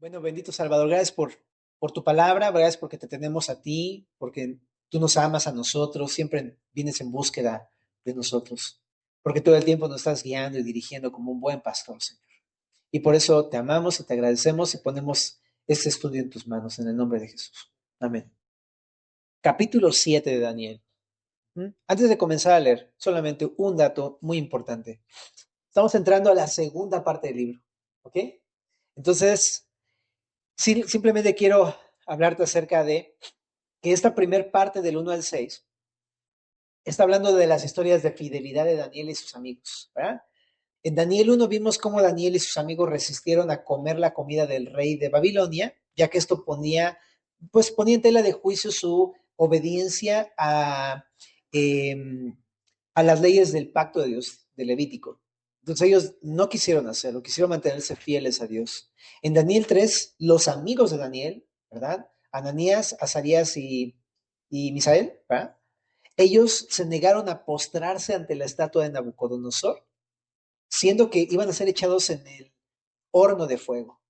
Bueno, bendito Salvador, gracias por tu palabra, gracias porque te tenemos a ti, porque tú nos amas a nosotros, siempre vienes en búsqueda de nosotros, porque todo el tiempo nos estás guiando y dirigiendo como un buen pastor, Señor. Y por eso te amamos y te agradecemos y ponemos este estudio en tus manos, en el nombre de Jesús. Amén. Capítulo 7 de Daniel. Antes de comenzar a leer, solamente un dato muy importante. Estamos entrando a la segunda parte del libro, ¿ok? Entonces, sí, simplemente quiero hablarte acerca de que esta primer parte del 1 al 6 está hablando de las historias de fidelidad de Daniel y sus amigos, ¿verdad? En Daniel 1 vimos cómo Daniel y sus amigos resistieron a comer la comida del rey de Babilonia, ya que esto ponía en tela de juicio su obediencia eh, a las leyes del pacto de Dios, de Levítico. Entonces ellos no quisieron hacerlo, quisieron mantenerse fieles a Dios. En Daniel 3, los amigos de Daniel, ¿verdad? Ananías, Azarías y Misael, ¿verdad? Ellos se negaron a postrarse ante la estatua de Nabucodonosor, siendo que iban a ser echados en el horno de fuego,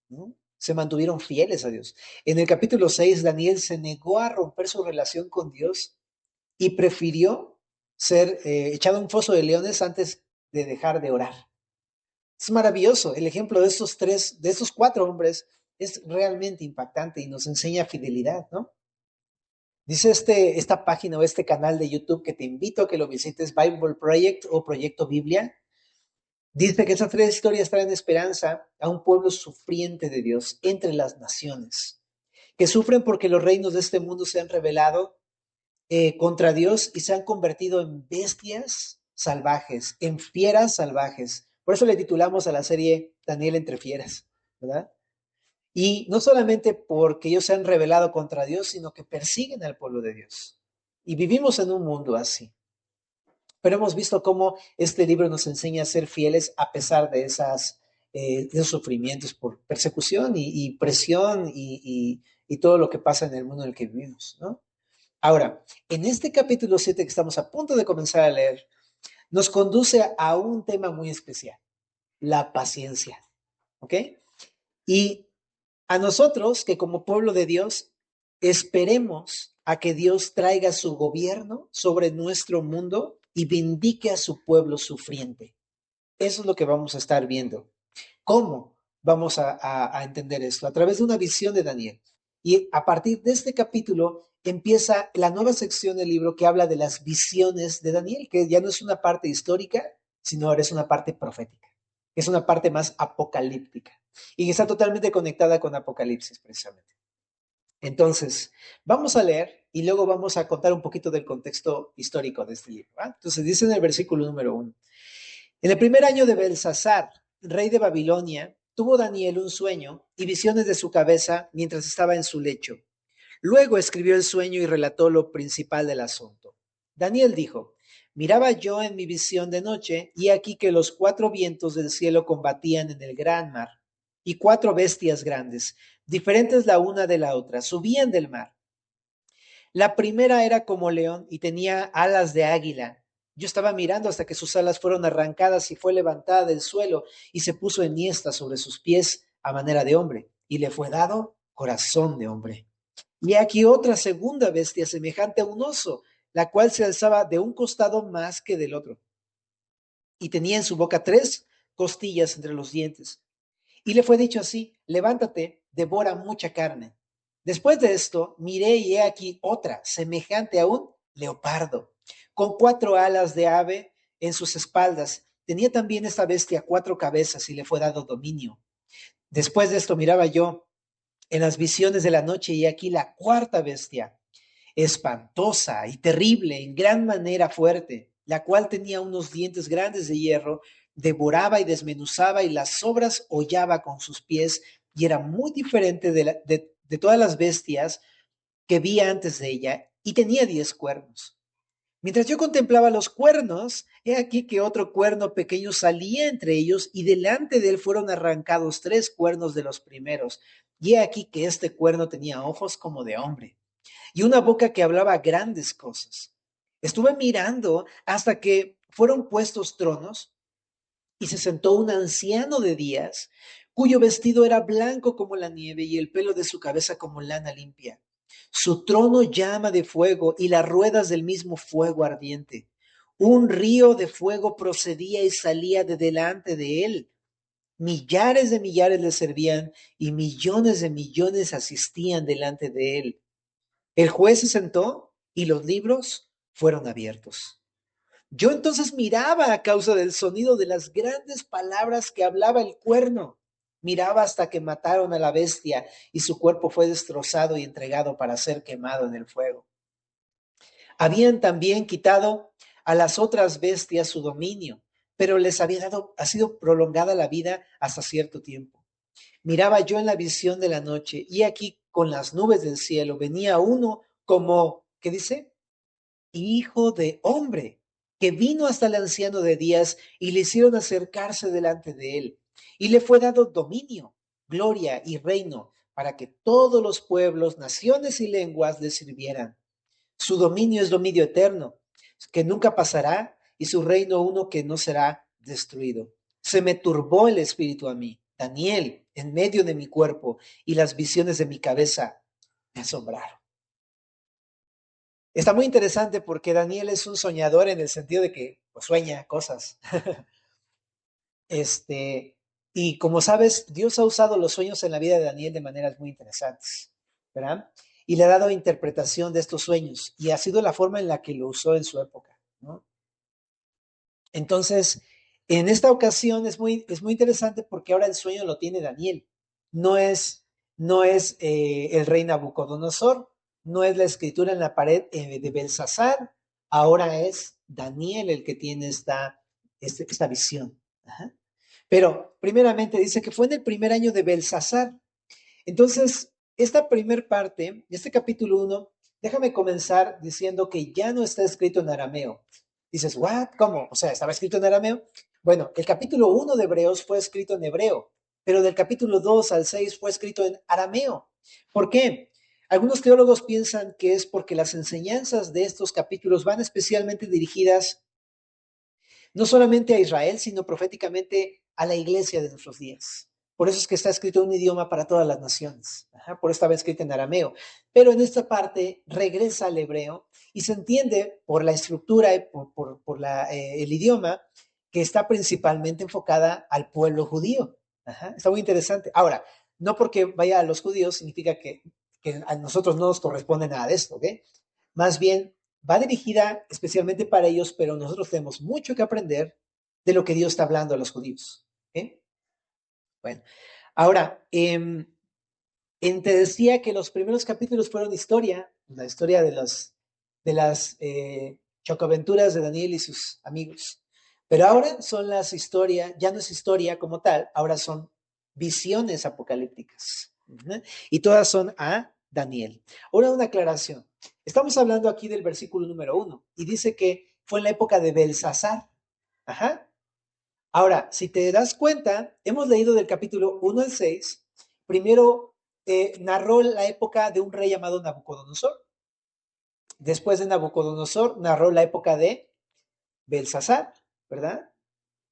¿no? Se mantuvieron fieles a Dios. En el capítulo 6, Daniel se negó a romper su relación con Dios y prefirió ser echado a un foso de leones antes de dejar de orar. Es maravilloso. El ejemplo de estos cuatro hombres es realmente impactante y nos enseña fidelidad, ¿no? Dice esta página o este canal de YouTube que te invito a que lo visites, Bible Project o Proyecto Biblia. Dice que esas tres historias traen esperanza a un pueblo sufriente de Dios entre las naciones, que sufren porque los reinos de este mundo se han rebelado contra Dios y se han convertido en bestias salvajes, en fieras salvajes. Por eso le titulamos a la serie Daniel entre fieras, ¿verdad? Y no solamente porque ellos se han rebelado contra Dios, sino que persiguen al pueblo de Dios. Y vivimos en un mundo así. Pero hemos visto cómo este libro nos enseña a ser fieles a pesar de esos sufrimientos por persecución y presión y todo lo que pasa en el mundo en el que vivimos, ¿no? Ahora, en este capítulo 7 que estamos a punto de comenzar a leer, nos conduce a un tema muy especial, la paciencia, ¿ok? Y a nosotros que como pueblo de Dios esperemos a que Dios traiga su gobierno sobre nuestro mundo y vindique a su pueblo sufriente. Eso es lo que vamos a estar viendo. ¿Cómo vamos a entender esto? A través de una visión de Daniel. Y a partir de este capítulo empieza la nueva sección del libro que habla de las visiones de Daniel, que ya no es una parte histórica, sino ahora es una parte profética. Es una parte más apocalíptica y que está totalmente conectada con Apocalipsis, precisamente. Entonces, vamos a leer y luego vamos a contar un poquito del contexto histórico de este libro. ¿Va? Entonces, dice en el versículo número 1. En el primer año de Belsasar, rey de Babilonia, tuvo Daniel un sueño y visiones de su cabeza mientras estaba en su lecho. Luego escribió el sueño y relató lo principal del asunto. Daniel dijo, miraba yo en mi visión de noche, y aquí que los cuatro vientos del cielo combatían en el gran mar, y cuatro bestias grandes, diferentes la una de la otra, subían del mar. La primera era como león y tenía alas de águila. Yo estaba mirando hasta que sus alas fueron arrancadas y fue levantada del suelo y se puso enhiesta sobre sus pies a manera de hombre, y le fue dado corazón de hombre. Y aquí otra segunda bestia semejante a un oso, la cual se alzaba de un costado más que del otro, y tenía en su boca tres costillas entre los dientes. Y le fue dicho así, levántate, devora mucha carne. Después de esto, miré y he aquí otra, semejante a un leopardo, con cuatro alas de ave en sus espaldas. Tenía también esta bestia cuatro cabezas y le fue dado dominio. Después de esto miraba yo en las visiones de la noche y aquí la cuarta bestia, espantosa y terrible, en gran manera fuerte, la cual tenía unos dientes grandes de hierro, devoraba y desmenuzaba y las sobras hollaba con sus pies y era muy diferente de todas las bestias que vi antes de ella y tenía 10 cuernos. Mientras yo contemplaba los cuernos, he aquí que otro cuerno pequeño salía entre ellos y delante de él fueron arrancados tres cuernos de los primeros. Y he aquí que este cuerno tenía ojos como de hombre y una boca que hablaba grandes cosas. Estuve mirando hasta que fueron puestos tronos y se sentó un anciano de días cuyo vestido era blanco como la nieve y el pelo de su cabeza como lana limpia. Su trono llama de fuego y las ruedas del mismo fuego ardiente. Un río de fuego procedía y salía de delante de él. Millares de millares le servían y millones de millones asistían delante de él. El juez se sentó y los libros fueron abiertos. Yo entonces miraba a causa del sonido de las grandes palabras que hablaba el cuerno. Miraba hasta que mataron a la bestia y su cuerpo fue destrozado y entregado para ser quemado en el fuego. Habían también quitado a las otras bestias su dominio, pero les ha sido prolongada la vida hasta cierto tiempo. Miraba yo en la visión de la noche y aquí con las nubes del cielo venía uno como, ¿qué dice? Hijo de hombre, que vino hasta el anciano de días y le hicieron acercarse delante de él. Y le fue dado dominio, gloria y reino para que todos los pueblos, naciones y lenguas le sirvieran. Su dominio es dominio eterno, que nunca pasará, y su reino uno que no será destruido. Se me turbó el espíritu a mí, Daniel, en medio de mi cuerpo, y las visiones de mi cabeza me asombraron. Está muy interesante porque Daniel es un soñador en el sentido de que pues, sueña cosas. Este, y como sabes, Dios ha usado los sueños en la vida de Daniel de maneras muy interesantes, ¿verdad? Y le ha dado interpretación de estos sueños y ha sido la forma en la que lo usó en su época, ¿no? Entonces, en esta ocasión es muy interesante porque ahora el sueño lo tiene Daniel. No es, no es el rey Nabucodonosor, no es la escritura en la pared de Belsasar, ahora es Daniel el que tiene esta visión. Ajá. Pero primeramente dice que fue en el primer año de Belsasar. Entonces, esta primer parte, este capítulo 1, déjame comenzar diciendo que ya no está escrito en arameo. Dices, ¿what? ¿Cómo? O sea, ¿estaba escrito en arameo? Bueno, el capítulo 1 de Hebreos fue escrito en hebreo, pero del capítulo 2 al 6 fue escrito en arameo. ¿Por qué? Algunos teólogos piensan que es porque las enseñanzas de estos capítulos van especialmente dirigidas no solamente a Israel, sino proféticamente a la iglesia de nuestros días. Por eso es que está escrito en un idioma para todas las naciones. Ajá, por eso estaba escrito en arameo. Pero en esta parte regresa al hebreo y se entiende por la estructura y el idioma que está principalmente enfocada al pueblo judío. Ajá, está muy interesante. Ahora, no porque vaya a los judíos significa que a nosotros no nos corresponde nada de esto, ¿ok? Más bien va dirigida especialmente para ellos, pero nosotros tenemos mucho que aprender de lo que Dios está hablando a los judíos. ¿Eh? Bueno, ahora, te decía que los primeros capítulos fueron historia, la historia de las chocoaventuras de Daniel y sus amigos. Pero ahora son las historias, ya no es historia como tal, ahora son visiones apocalípticas. ¿Uh? Y todas son a Daniel. Ahora una aclaración. Estamos hablando aquí del versículo número 1 y dice que fue en la época de Belsasar. Ajá. Ahora, si te das cuenta, hemos leído del capítulo 1 al 6. Primero narró la época de un rey llamado Nabucodonosor. Después de Nabucodonosor, narró la época de Belsasar, ¿verdad?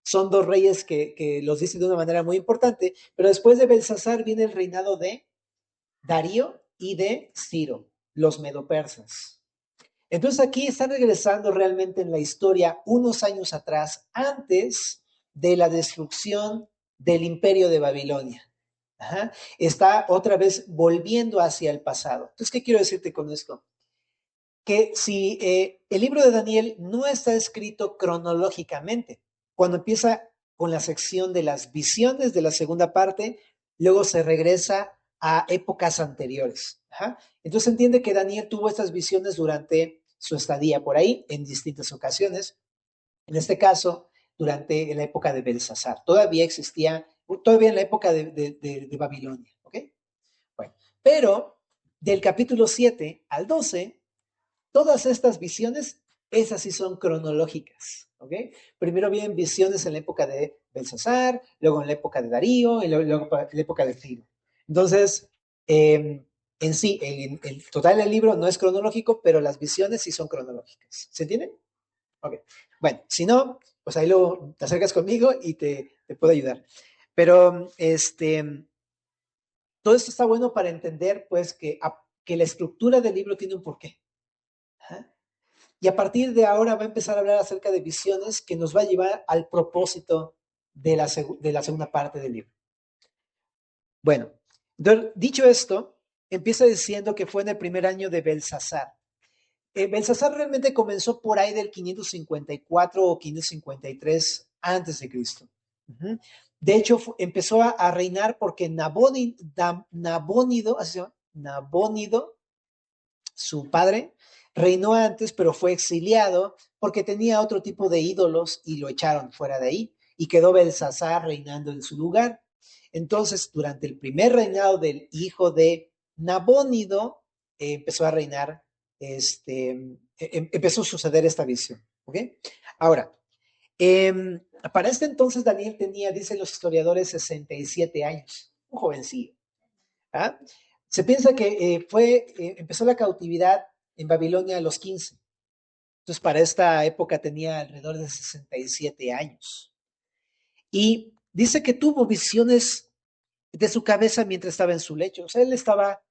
Son dos reyes que los dice de una manera muy importante, pero después de Belsasar viene el reinado de Darío y de Ciro, los medopersas. Entonces aquí están regresando realmente en la historia unos años atrás, antes de la destrucción del imperio de Babilonia. Ajá. Está otra vez volviendo hacia el pasado. Entonces, ¿qué quiero decirte con esto? Que si el libro de Daniel no está escrito cronológicamente, cuando empieza con la sección de las visiones de la segunda parte, luego se regresa a épocas anteriores. Ajá. Entonces se entiende que Daniel tuvo estas visiones durante su estadía por ahí en distintas ocasiones. En este caso, durante la época de Belsasar. Todavía existía, todavía en la época de Babilonia. ¿Ok? Bueno, pero del capítulo 7 al 12 todas estas visiones, esas sí son cronológicas, ¿ok? Primero vienen visiones en la época de Belsasar, luego en la época de Darío y luego en la época de Ciro. Entonces, en sí, el total del libro no es cronológico, pero las visiones sí son cronológicas. ¿Se entiende? Ok. Bueno, si no, pues ahí luego te acercas conmigo y te puedo ayudar. Pero todo esto está bueno para entender, pues, que la estructura del libro tiene un porqué. Ajá. Y a partir de ahora va a empezar a hablar acerca de visiones que nos va a llevar al propósito de la segunda parte del libro. Bueno, entonces, dicho esto, empieza diciendo que fue en el primer año de Belsasar. Belsasar realmente comenzó por ahí del 554 o 553 antes de Cristo. Uh-huh. De hecho, empezó a reinar porque Nabónido, así se llama, Nabónido, su padre, reinó antes, pero fue exiliado porque tenía otro tipo de ídolos y lo echaron fuera de ahí y quedó Belsasar reinando en su lugar. Entonces, durante el primer reinado del hijo de Nabónido, empezó a reinar, empezó a suceder esta visión. ¿Ok? Ahora, para este entonces Daniel tenía, dicen los historiadores, 67 años, un jovencillo. ¿Ah? Se piensa que empezó la cautividad en Babilonia a los 15. Entonces, para esta época tenía alrededor de 67 años. Y dice que tuvo visiones de su cabeza mientras estaba en su lecho. O sea, él estaba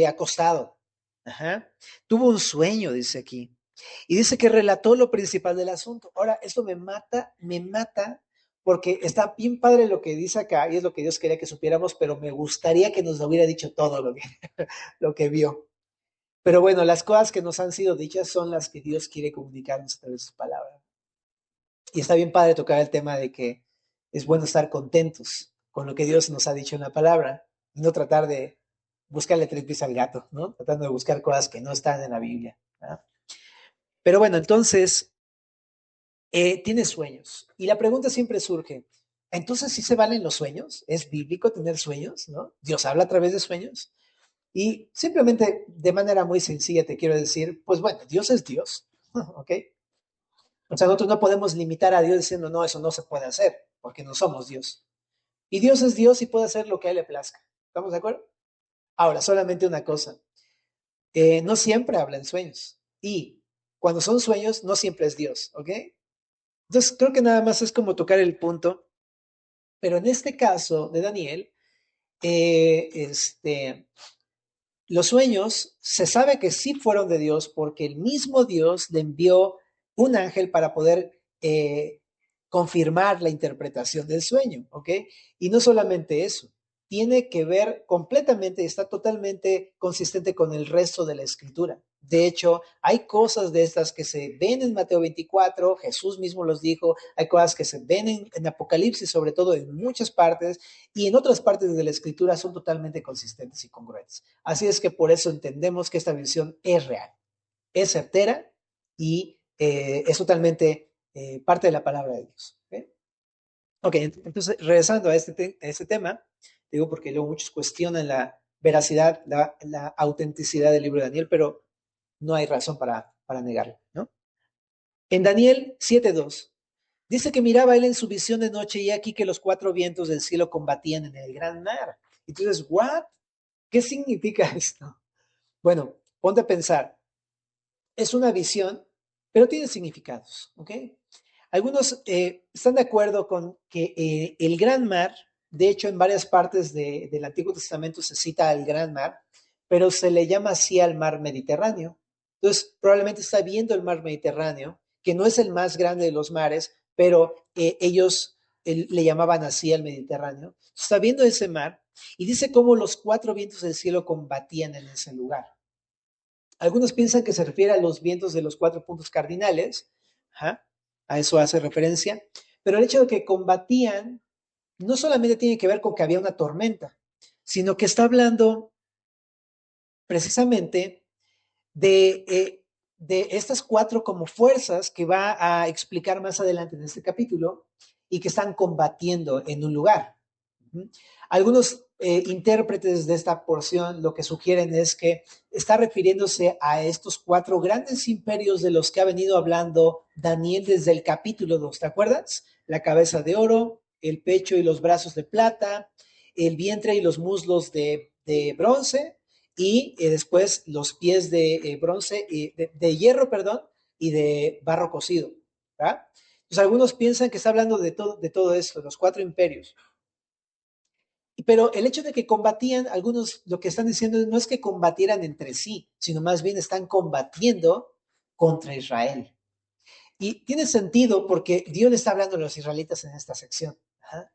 acostado. Ajá. Tuvo un sueño, dice aquí. Y dice que relató lo principal del asunto. Ahora, esto me mata, porque está bien padre lo que dice acá, y es lo que Dios quería que supiéramos, pero me gustaría que nos lo hubiera dicho todo lo que vio. Pero bueno, las cosas que nos han sido dichas son las que Dios quiere comunicarnos a través de su palabra. Y está bien padre tocar el tema de que es bueno estar contentos con lo que Dios nos ha dicho en la palabra y no tratar de buscarle tres pies al gato, ¿no? Tratando de buscar cosas que no están en la Biblia, ¿verdad? Pero bueno, entonces, tiene sueños. Y la pregunta siempre surge, entonces, ¿sí se valen los sueños? ¿Es bíblico tener sueños, no? ¿Dios habla a través de sueños? Y simplemente, de manera muy sencilla, te quiero decir, pues bueno, Dios es Dios, ¿ok? O sea, nosotros no podemos limitar a Dios diciendo, no, eso no se puede hacer, porque no somos Dios. Y Dios es Dios y puede hacer lo que a Él le plazca. ¿Estamos de acuerdo? Ahora, solamente una cosa, no siempre habla en sueños. Y cuando son sueños, no siempre es Dios, ¿ok? Entonces, creo que nada más es como tocar el punto, pero en este caso de Daniel, eh, este, los sueños se sabe que sí fueron de Dios porque el mismo Dios le envió un ángel para poder confirmar la interpretación del sueño, ¿ok? Y no solamente eso, tiene que ver completamente, está totalmente consistente con el resto de la escritura. De hecho, hay cosas de estas que se ven en Mateo 24, Jesús mismo los dijo, hay cosas que se ven en Apocalipsis, sobre todo en muchas partes, y en otras partes de la escritura son totalmente consistentes y congruentes. Así es que por eso entendemos que esta visión es real, es certera y es totalmente parte de la palabra de Dios. ¿Okay? Ok, entonces regresando a a este tema, digo porque luego muchos cuestionan la veracidad, la autenticidad del libro de Daniel, pero no hay razón para negarlo, ¿no? En Daniel 7:2 dice que miraba él en su visión de noche y aquí que los cuatro vientos del cielo combatían en el gran mar. Entonces, ¿what? ¿Qué significa esto? Bueno, ponte a pensar. Es una visión, pero tiene significados, ¿ok? Algunos están de acuerdo con que el gran mar, de hecho en varias partes del Antiguo Testamento se cita al gran mar, pero se le llama así al mar Mediterráneo. Entonces, probablemente está viendo el mar Mediterráneo, que no es el más grande de los mares, pero ellos le llamaban así al Mediterráneo. Está viendo ese mar y dice cómo los cuatro vientos del cielo combatían en ese lugar. Algunos piensan que se refiere a los vientos de los cuatro puntos cardinales, ajá, a eso hace referencia, pero el hecho de que combatían no solamente tiene que ver con que había una tormenta, sino que está hablando precisamente de estas cuatro como fuerzas que va a explicar más adelante en este capítulo y que están combatiendo en un lugar. Algunos intérpretes de esta porción lo que sugieren es que está refiriéndose a estos cuatro grandes imperios de los que ha venido hablando Daniel desde el capítulo 2. ¿Te acuerdas? La cabeza de oro, el pecho y los brazos de plata, el vientre y los muslos de bronce y después los pies de bronce, de hierro, perdón, y de barro cocido. ¿verdad? Entonces algunos piensan que está hablando de todo esto, de los cuatro imperios. Pero el hecho de que combatían, algunos lo que están diciendo no es que combatieran entre sí, sino más bien están combatiendo contra Israel. Y tiene sentido porque Dios le está hablando a los israelitas en esta sección. Ajá.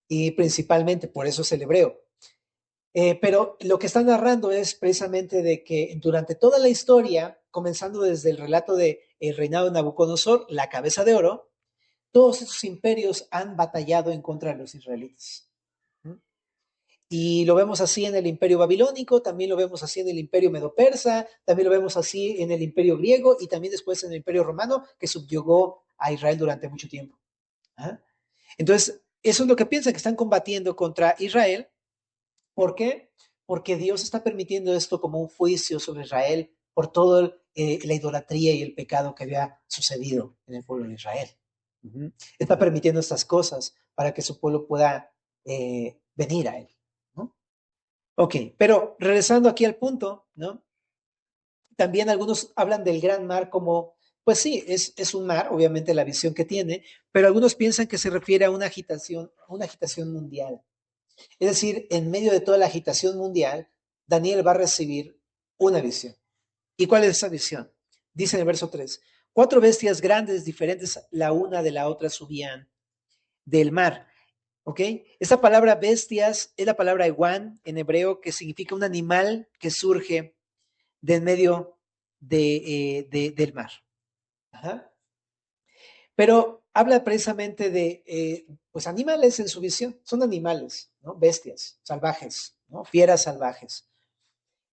Y principalmente por eso es el hebreo. Pero lo que está narrando es precisamente de que durante toda la historia, comenzando desde el relato de el reinado de Nabucodonosor, la cabeza de oro, todos esos imperios han batallado en contra de los israelitas. ¿Mm? Y lo vemos así en el imperio babilónico, también lo vemos así en el imperio medo-persa, también lo vemos así en el imperio griego y también después en el imperio romano que subyugó a Israel durante mucho tiempo. ¿Ah? Entonces, eso es lo que piensan, que están combatiendo contra Israel. ¿Por qué? Porque Dios está permitiendo esto como un juicio sobre Israel por toda la idolatría y el pecado que había sucedido en el pueblo de Israel. Uh-huh. Está permitiendo estas cosas para que su pueblo pueda venir a él, ¿no? Ok, pero regresando aquí al punto, ¿no? También algunos hablan del gran mar como, pues sí, es un mar, obviamente la visión que tiene, pero algunos piensan que se refiere a una agitación mundial. Es decir, en medio de toda la agitación mundial, Daniel va a recibir una visión. ¿Y cuál es esa visión? Dice en el verso 3: cuatro bestias grandes, diferentes la una de la otra, subían del mar. ¿Ok? Esta palabra bestias es la palabra ewan en hebreo, que significa un animal que surge del medio del mar. Ajá. Pero habla precisamente de pues animales en su visión. Son animales, ¿no? Bestias, salvajes, ¿no? Fieras salvajes.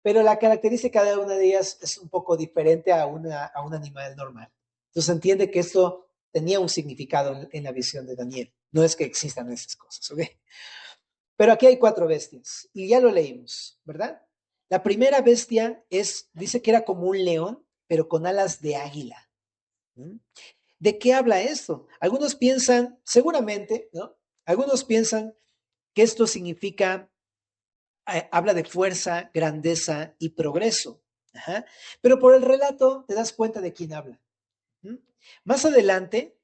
Pero la característica de una de ellas es un poco diferente a un animal normal. Entonces entiende que esto tenía un significado en la visión de Daniel. No es que existan esas cosas, ¿ok? Pero aquí hay cuatro bestias y ya lo leímos, ¿verdad? La primera bestia dice que era como un león, pero con alas de águila. ¿Mm? ¿De qué habla esto? Algunos piensan, seguramente, ¿no? Algunos piensan que esto significa, habla de fuerza, grandeza y progreso. Ajá. Pero por el relato te das cuenta de quién habla. ¿Mm? Más adelante,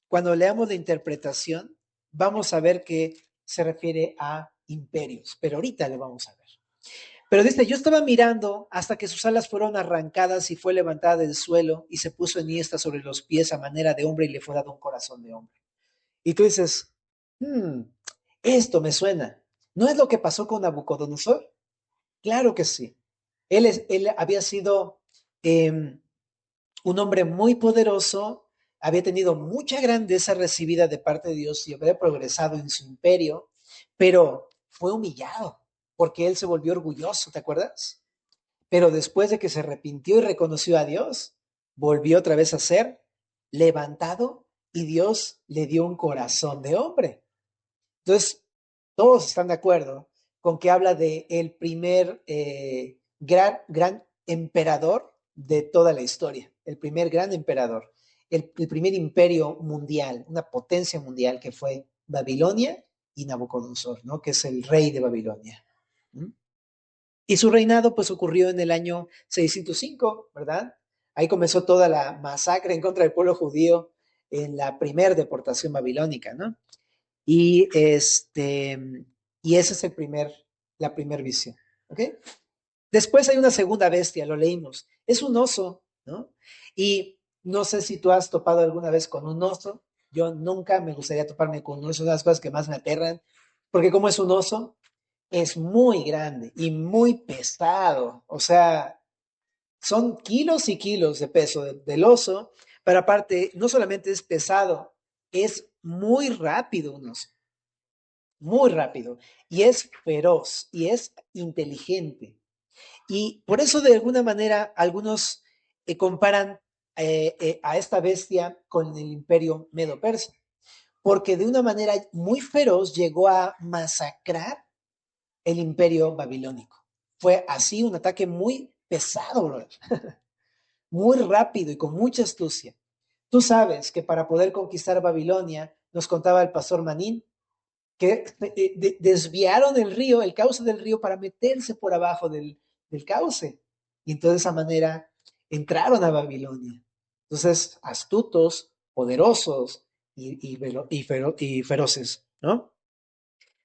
cuando leamos la interpretación, vamos a ver que se refiere a imperios, pero ahorita le vamos a ver. Pero dice, yo estaba mirando hasta que sus alas fueron arrancadas y fue levantada del suelo y se puso enhiesta sobre los pies a manera de hombre y le fue dado un corazón de hombre. Y tú dices, hmm, esto me suena. ¿No es lo que pasó con Nabucodonosor? Claro que sí. Él había sido eh, un hombre muy poderoso, había tenido mucha grandeza recibida de parte de Dios y había progresado en su imperio, pero fue humillado porque él se volvió orgulloso, ¿te acuerdas? Pero después de que se arrepintió y reconoció a Dios, volvió otra vez a ser levantado y Dios le dio un corazón de hombre. Entonces, todos están de acuerdo con que habla de el primer gran emperador de toda la historia, el primer gran emperador, el primer imperio mundial, una potencia mundial que fue Babilonia y Nabucodonosor, ¿no? Que es el rey de Babilonia. ¿Mm? Y su reinado pues ocurrió en el año 605, ¿verdad? Ahí comenzó toda la masacre en contra del pueblo judío en la primera deportación babilónica, ¿no? Y y esa es la primera visión, ¿ok? Después hay una segunda bestia, lo leímos. Es un oso, ¿no? Y no sé si tú has topado alguna vez con un oso. Yo nunca me gustaría toparme con un oso, es una de las cosas que más me aterran, porque como es un oso, es muy grande y muy pesado. O sea, son kilos y kilos de peso del oso, pero aparte, no solamente es pesado, es muy rápido un oso, muy rápido, y es feroz, y es inteligente. Y por eso, de alguna manera, algunos comparan a esta bestia con el imperio medo-persa, porque de una manera muy feroz llegó a masacrar el imperio babilónico. Fue así un ataque muy pesado, bro. Muy rápido y con mucha astucia. Tú sabes que para poder conquistar Babilonia, nos contaba el pastor Manín, que desviaron el río, el cauce del río, para meterse por abajo del cauce. Y entonces de esa manera entraron a Babilonia. Entonces, astutos, poderosos y feroces, ¿no?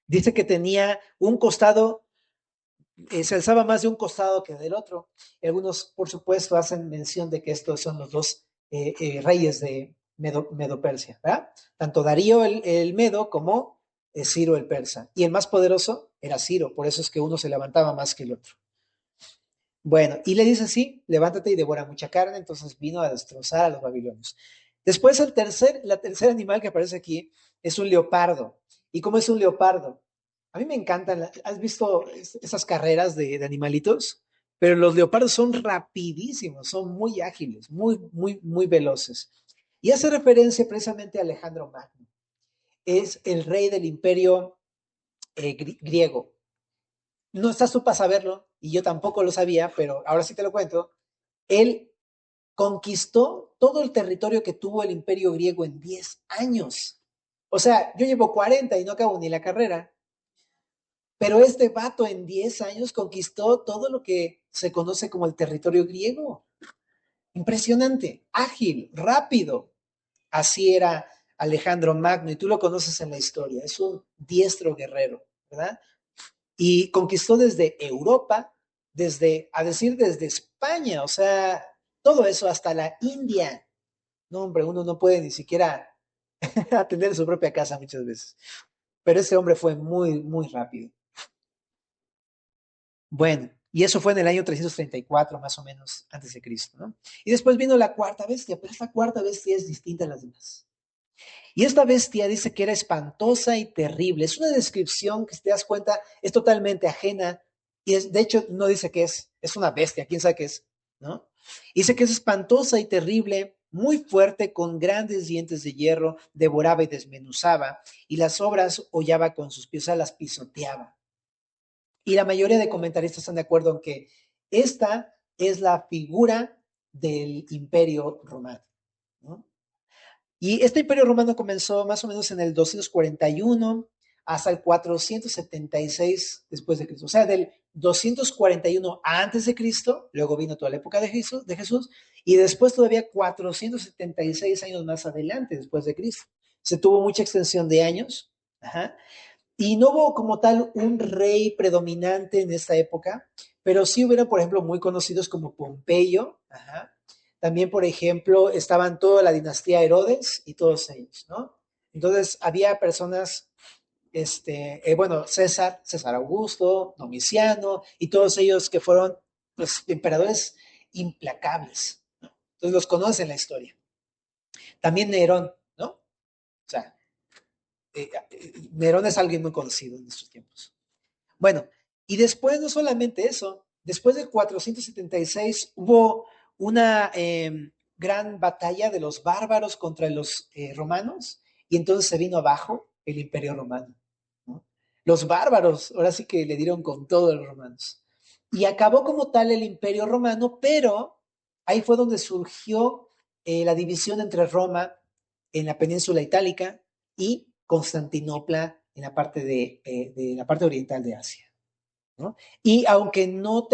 Dice que tenía un costado, se alzaba más de un costado que del otro. Algunos, por supuesto, hacen mención de que estos son los dos reyes de Medo-Persia, ¿verdad? Tanto Darío el Medo como Ciro el Persa. Y el más poderoso era Ciro, por eso es que uno se levantaba más que el otro. Bueno, y le dice, sí, levántate y devora mucha carne, entonces vino a destrozar a los babilonios. Después la tercer animal que aparece aquí es un leopardo. ¿Y cómo es un leopardo? A mí me encantan, ¿has visto esas carreras de animalitos? Pero los leopardos son rapidísimos, son muy ágiles, muy, muy, muy veloces. Y hace referencia precisamente a Alejandro Magno. Es el rey del imperio griego. No estás tú para saberlo, y yo tampoco lo sabía, pero ahora sí te lo cuento. Él conquistó todo el territorio que tuvo el imperio griego en 10 años. O sea, yo llevo 40 y no acabo ni la carrera, pero este vato en 10 años conquistó todo lo que se conoce como el territorio griego. Impresionante, ágil, rápido. Así era Alejandro Magno y tú lo conoces en la historia. Es un diestro guerrero, ¿verdad? Y conquistó desde Europa, desde España, o sea, todo eso hasta la India. No, hombre, uno no puede ni siquiera atender su propia casa muchas veces. Pero ese hombre fue muy, muy rápido. Bueno, y eso fue en el año 334, más o menos, antes de Cristo, ¿no? Y después vino la cuarta bestia, pero esta cuarta bestia es distinta a las demás. Y esta bestia dice que era espantosa y terrible. Es una descripción que, si te das cuenta, es totalmente ajena. Y de hecho, no dice que es una bestia, quién sabe qué es, ¿no? Dice que es espantosa y terrible, muy fuerte, con grandes dientes de hierro, devoraba y desmenuzaba, y las obras hollaba con sus pies, o sea, las pisoteaba. Y la mayoría de comentaristas están de acuerdo en que esta es la figura del imperio romano, ¿no? Y este imperio romano comenzó más o menos en el 241 hasta el 476 después de Cristo. O sea, del 241 antes de Cristo, luego vino toda la época de Jesús, y después todavía 476 años más adelante después de Cristo. Se tuvo mucha extensión de años. Ajá. Y no hubo como tal un rey predominante en esta época, pero sí hubieron, por ejemplo, muy conocidos como Pompeyo. Ajá. También, por ejemplo, estaban toda la dinastía Herodes y todos ellos, ¿no? Entonces, había personas, bueno, César Augusto, Domiciano, y todos ellos que fueron, pues, emperadores implacables, ¿no? Entonces, los conocen la historia. También Nerón, ¿no? O sea, Nerón es alguien muy conocido en estos tiempos. Bueno, y después no solamente eso, después del 476 hubo una gran batalla de los bárbaros contra los romanos y entonces se vino abajo el imperio romano, ¿no? Los bárbaros ahora sí que le dieron con todo a los romanos. Y acabó como tal el imperio romano, pero ahí fue donde surgió la división entre Roma en la península itálica y Constantinopla en de la parte oriental de Asia, ¿no? Y aunque no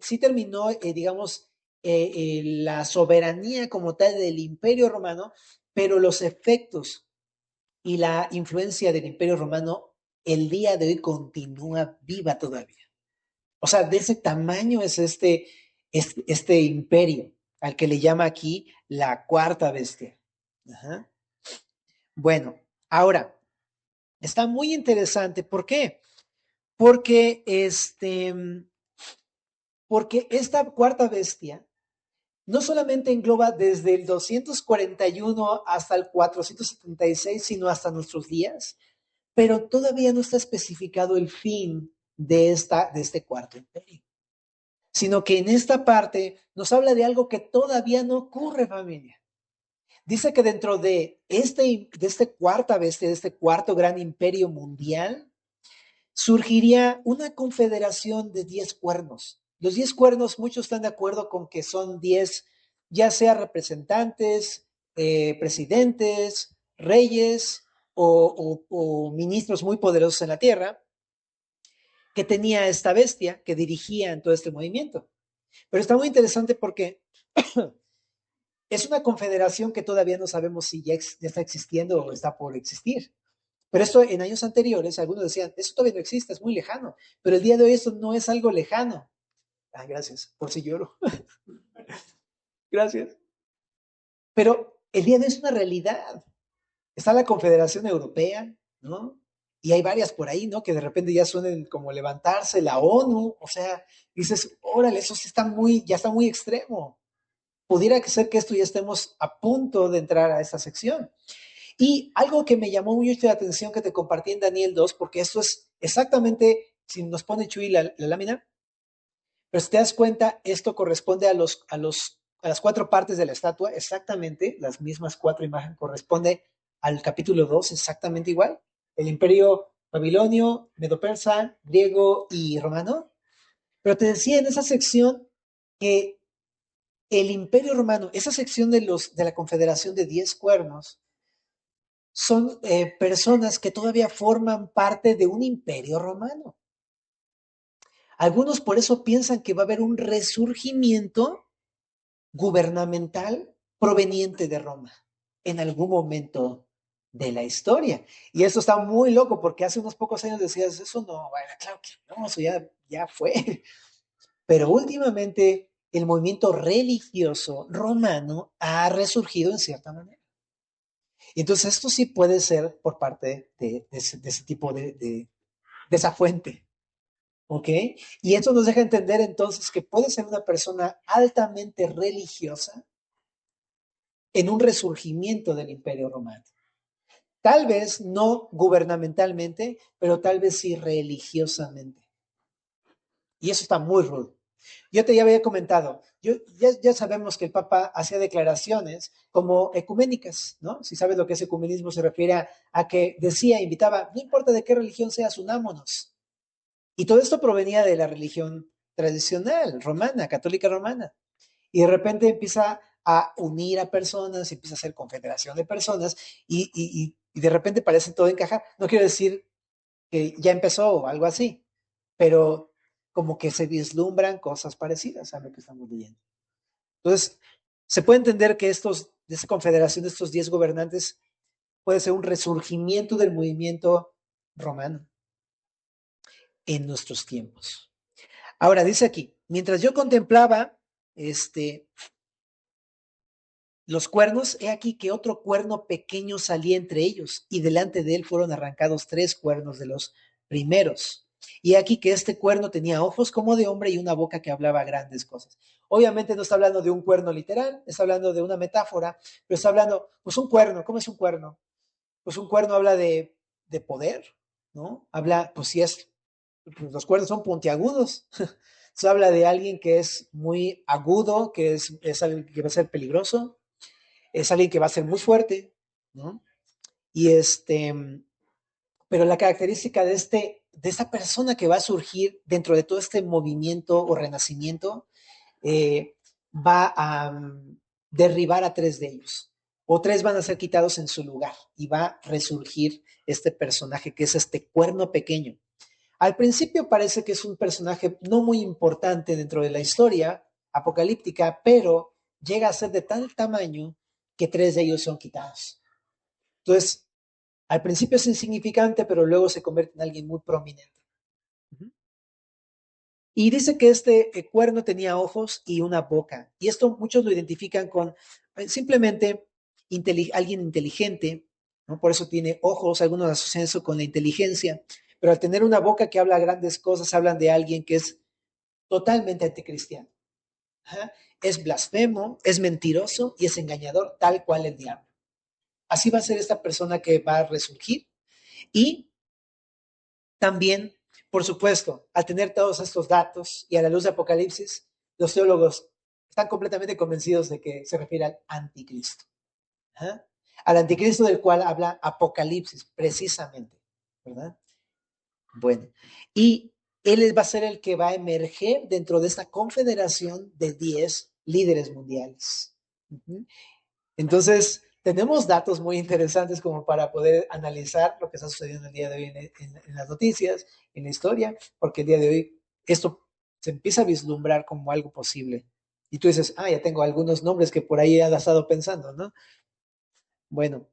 sí terminó, digamos, la soberanía como tal del Imperio Romano, pero los efectos y la influencia del Imperio Romano el día de hoy continúa viva todavía. O sea, de ese tamaño es este imperio, al que le llama aquí la cuarta bestia. Ajá. Bueno, ahora, está muy interesante. ¿Por qué? Porque porque esta cuarta bestia no solamente engloba desde el 241 hasta el 476, sino hasta nuestros días, pero todavía no está especificado el fin de este cuarto imperio, sino que en esta parte nos habla de algo que todavía no ocurre, familia. Dice que dentro de este cuarta bestia, de este cuarto gran imperio mundial, surgiría una confederación de 10 cuernos. Los 10 cuernos, muchos están de acuerdo con que son 10, ya sea representantes, presidentes, reyes o ministros muy poderosos en la tierra, que tenía esta bestia que dirigía en todo este movimiento. Pero está muy interesante porque es una confederación que todavía no sabemos si ya está existiendo o está por existir. Pero esto en años anteriores, algunos decían, eso todavía no existe, es muy lejano. Pero el día de hoy esto no es algo lejano. Ah, gracias, por si lloro. Gracias. Pero el día de hoy es una realidad. Está la Confederación Europea, ¿no? Y hay varias por ahí, ¿no? Que de repente ya suenen como levantarse, la ONU, o sea, dices, órale, eso sí está muy, ya está muy extremo. Pudiera ser que esto ya estemos a punto de entrar a esta sección. Y algo que me llamó mucho la atención que te compartí en Daniel 2, porque esto es exactamente, si nos pone Chuy la lámina, pero si te das cuenta, esto corresponde a las cuatro partes de la estatua, exactamente, las mismas cuatro imágenes, corresponde al capítulo 2, exactamente igual. El imperio babilonio, medo-persa, griego y romano. Pero te decía en esa sección que el imperio romano, esa sección de la confederación de 10 cuernos, son personas que todavía forman parte de un imperio romano. Algunos por eso piensan que va a haber un resurgimiento gubernamental proveniente de Roma en algún momento de la historia. Y eso está muy loco porque hace unos pocos años decías, eso no, bueno, claro que no, eso ya fue. Pero últimamente el movimiento religioso romano ha resurgido en cierta manera. Y entonces esto sí puede ser por parte de ese tipo de esa fuente. ¿Ok? Y esto nos deja entender entonces que puede ser una persona altamente religiosa en un resurgimiento del Imperio Romano. Tal vez no gubernamentalmente, pero tal vez sí religiosamente. Y eso está muy rudo. Yo te ya había comentado, ya sabemos que el Papa hacía declaraciones como ecuménicas, ¿no? Si sabes lo que es ecumenismo, se refiere a que decía, invitaba, no importa de qué religión seas, unámonos. Y todo esto provenía de la religión tradicional, romana, católica romana. Y de repente empieza a unir a personas, empieza a hacer confederación de personas y de repente parece todo encajar. No quiero decir que ya empezó o algo así, pero como que se vislumbran cosas parecidas a lo que estamos leyendo. Entonces, se puede entender que de esa confederación de estos 10 gobernantes puede ser un resurgimiento del movimiento romano en nuestros tiempos. Ahora, dice aquí, mientras yo contemplaba los cuernos, he aquí que otro cuerno pequeño salía entre ellos, y delante de él fueron arrancados 3 cuernos de los primeros. Y he aquí que este cuerno tenía ojos como de hombre y una boca que hablaba grandes cosas. Obviamente no está hablando de un cuerno literal, está hablando de una metáfora, pero está hablando, pues un cuerno, ¿cómo es un cuerno? Pues un cuerno habla de poder, ¿no? Habla, pues si es, pues los cuernos son puntiagudos. Se habla de alguien que es muy agudo, es alguien que va a ser peligroso, es alguien que va a ser muy fuerte, ¿no? Y pero la característica de esta persona que va a surgir dentro de todo este movimiento o renacimiento, va a derribar a 3 de ellos. O 3 van a ser quitados en su lugar y va a resurgir este personaje que es este cuerno pequeño. Al principio parece que es un personaje no muy importante dentro de la historia apocalíptica, pero llega a ser de tal tamaño que 3 de ellos son quitados. Entonces, al principio es insignificante, pero luego se convierte en alguien muy prominente. Y dice que este cuerno tenía ojos y una boca. Y esto muchos lo identifican con simplemente alguien inteligente, ¿no? Por eso tiene ojos, algunos asocian eso con la inteligencia, pero al tener una boca que habla grandes cosas, hablan de alguien que es totalmente anticristiano. Ajá. Es blasfemo, es mentiroso y es engañador, tal cual el diablo. Así va a ser esta persona que va a resurgir. Y también, por supuesto, al tener todos estos datos y a la luz de Apocalipsis, los teólogos están completamente convencidos de que se refiere al anticristo. ¿Ah? Al anticristo del cual habla Apocalipsis, precisamente, ¿verdad? Bueno, y él va a ser el que va a emerger dentro de esta confederación de 10 líderes mundiales. Entonces, tenemos datos muy interesantes como para poder analizar lo que está sucediendo el día de hoy en las noticias, en la historia, porque el día de hoy esto se empieza a vislumbrar como algo posible. Y tú dices, ah, ya tengo algunos nombres que por ahí han estado pensando, ¿no? Bueno,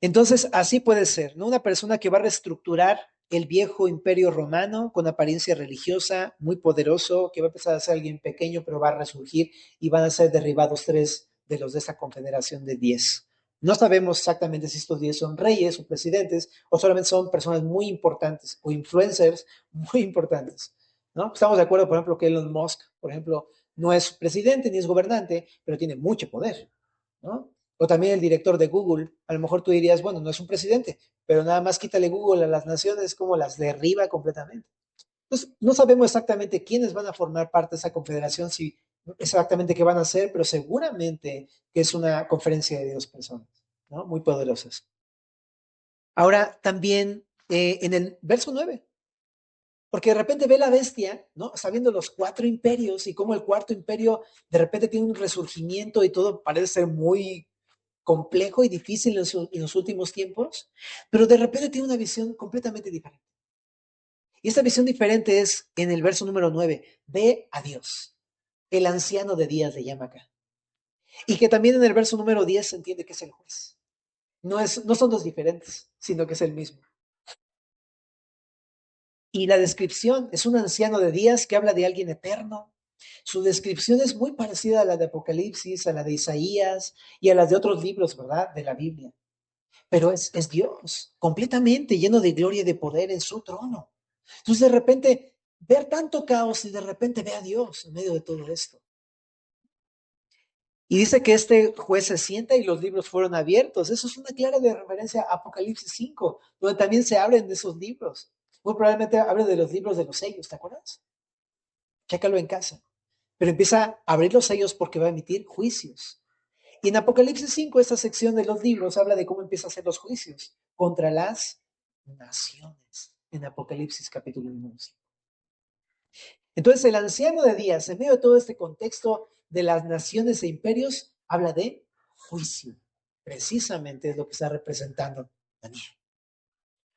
Entonces, así puede ser, ¿no? Una persona que va a reestructurar el viejo imperio romano con apariencia religiosa, muy poderoso, que va a empezar a ser alguien pequeño, pero va a resurgir y van a ser derribados 3 de esa confederación de 10. No sabemos exactamente si estos 10 son reyes o presidentes o solamente son personas muy importantes o influencers muy importantes, ¿no? Estamos de acuerdo, por ejemplo, que Elon Musk, por ejemplo, no es presidente ni es gobernante, pero tiene mucho poder, ¿no? O también el director de Google, a lo mejor tú dirías, bueno, no es un presidente, pero nada más quítale Google a las naciones, como las derriba completamente. Entonces, no sabemos exactamente quiénes van a formar parte de esa confederación, si exactamente qué van a hacer, pero seguramente que es una conferencia de 2 personas, ¿no? Muy poderosas. Ahora, también en el verso 9, porque de repente ve la bestia, ¿no? Sabiendo los 4 imperios y cómo el cuarto imperio de repente tiene un resurgimiento y todo parece ser muy complejo y difícil en los últimos tiempos, pero de repente tiene una visión completamente diferente. Y esta visión diferente es en el verso número 9, ve a Dios, el anciano de días le llama acá. Y que también en el verso número 10 se entiende que es el juez. No son dos diferentes, sino que es el mismo. Y la descripción es un anciano de días que habla de alguien eterno. Su descripción es muy parecida a la de Apocalipsis, a la de Isaías y a las de otros libros, ¿verdad? De la Biblia. Pero es Dios, completamente lleno de gloria y de poder en su trono. Entonces, de repente, ver tanto caos y de repente ve a Dios en medio de todo esto. Y dice que este juez se sienta y los libros fueron abiertos. Eso es una clara de referencia a Apocalipsis 5, donde también se abren de esos libros. Muy probablemente hable de los libros de los sellos, ¿te acuerdas? Chécalo en casa. Pero empieza a abrir los sellos porque va a emitir juicios. Y en Apocalipsis 5, esta sección de los libros habla de cómo empieza a hacer los juicios contra las naciones. En Apocalipsis capítulo 1. Entonces, el anciano de días, en medio de todo este contexto de las naciones e imperios, habla de juicio. Precisamente es lo que está representando Daniel.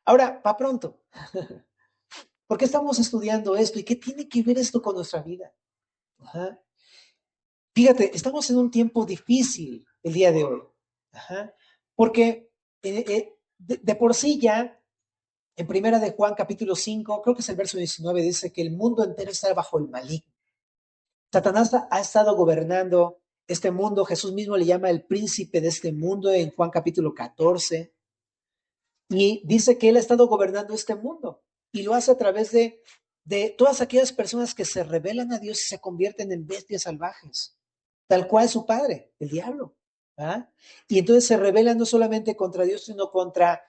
Ahora, para pronto, ¿por qué estamos estudiando esto y qué tiene que ver esto con nuestra vida? Ajá. Fíjate, estamos en un tiempo difícil el día de hoy. Ajá. Porque de por sí ya, en Primera de Juan capítulo 5, creo que es el verso 19, dice que el mundo entero está bajo el maligno. Satanás ha estado gobernando este mundo. Jesús mismo le llama el príncipe de este mundo en Juan capítulo 14. Y dice que él ha estado gobernando este mundo. Y lo hace a través de todas aquellas personas que se rebelan a Dios y se convierten en bestias salvajes. Tal cual su padre, el diablo. ¿Ah? Y entonces se rebelan no solamente contra Dios, sino contra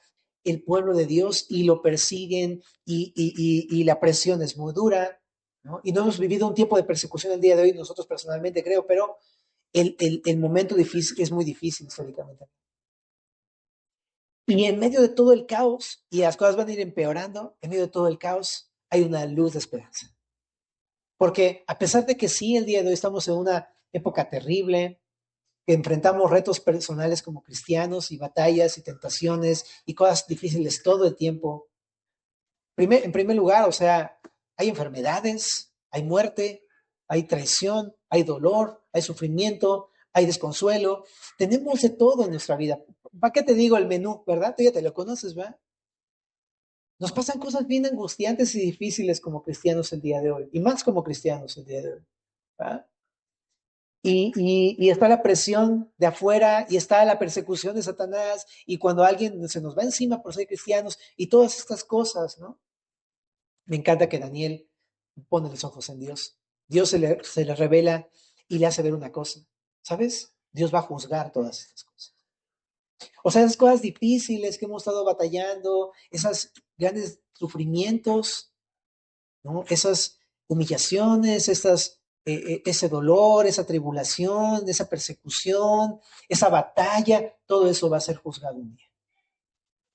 el pueblo de Dios y lo persiguen y la presión es muy dura, ¿no? Y no hemos vivido un tiempo de persecución el día de hoy, nosotros personalmente creo, pero el momento difícil es muy difícil históricamente. Y en medio de todo el caos, y las cosas van a ir empeorando, en medio de todo el caos hay una luz de esperanza. Porque a pesar de que sí, el día de hoy estamos en una época terrible, que enfrentamos retos personales como cristianos y batallas y tentaciones y cosas difíciles todo el tiempo. En primer lugar, o sea, hay enfermedades, hay muerte, hay traición, hay dolor, hay sufrimiento, hay desconsuelo. Tenemos de todo en nuestra vida. ¿Para qué te digo el menú, verdad? Tú ya te lo conoces, ¿verdad? Nos pasan cosas bien angustiantes y difíciles como cristianos el día de hoy, y más como cristianos el día de hoy, ¿verdad? Y está la presión de afuera y está la persecución de Satanás y cuando alguien se nos va encima por ser cristianos y todas estas cosas, ¿no? Me encanta que Daniel pone los ojos en Dios. Dios se le revela y le hace ver una cosa, ¿sabes? Dios va a juzgar todas estas cosas. O sea, esas cosas difíciles que hemos estado batallando, esos grandes sufrimientos, ¿no? Esas humillaciones, ese dolor, esa tribulación, esa persecución, esa batalla, todo eso va a ser juzgado un día.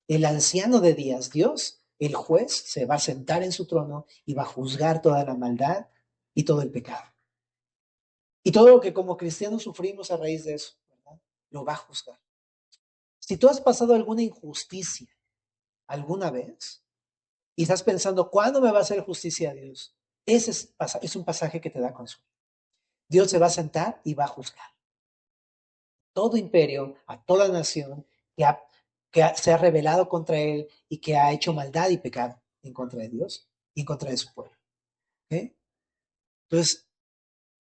El anciano de días, Dios, el juez, se va a sentar en su trono y va a juzgar toda la maldad y todo el pecado. Y todo lo que como cristianos sufrimos a raíz de eso, ¿verdad? Lo va a juzgar. Si tú has pasado alguna injusticia alguna vez y estás pensando, ¿cuándo me va a hacer justicia a Dios? Ese es un pasaje que te da consuelo. Dios se va a sentar y va a juzgar todo imperio, a toda nación que ha se ha rebelado contra él y que ha hecho maldad y pecado en contra de Dios y en contra de su pueblo. ¿Ok? Entonces,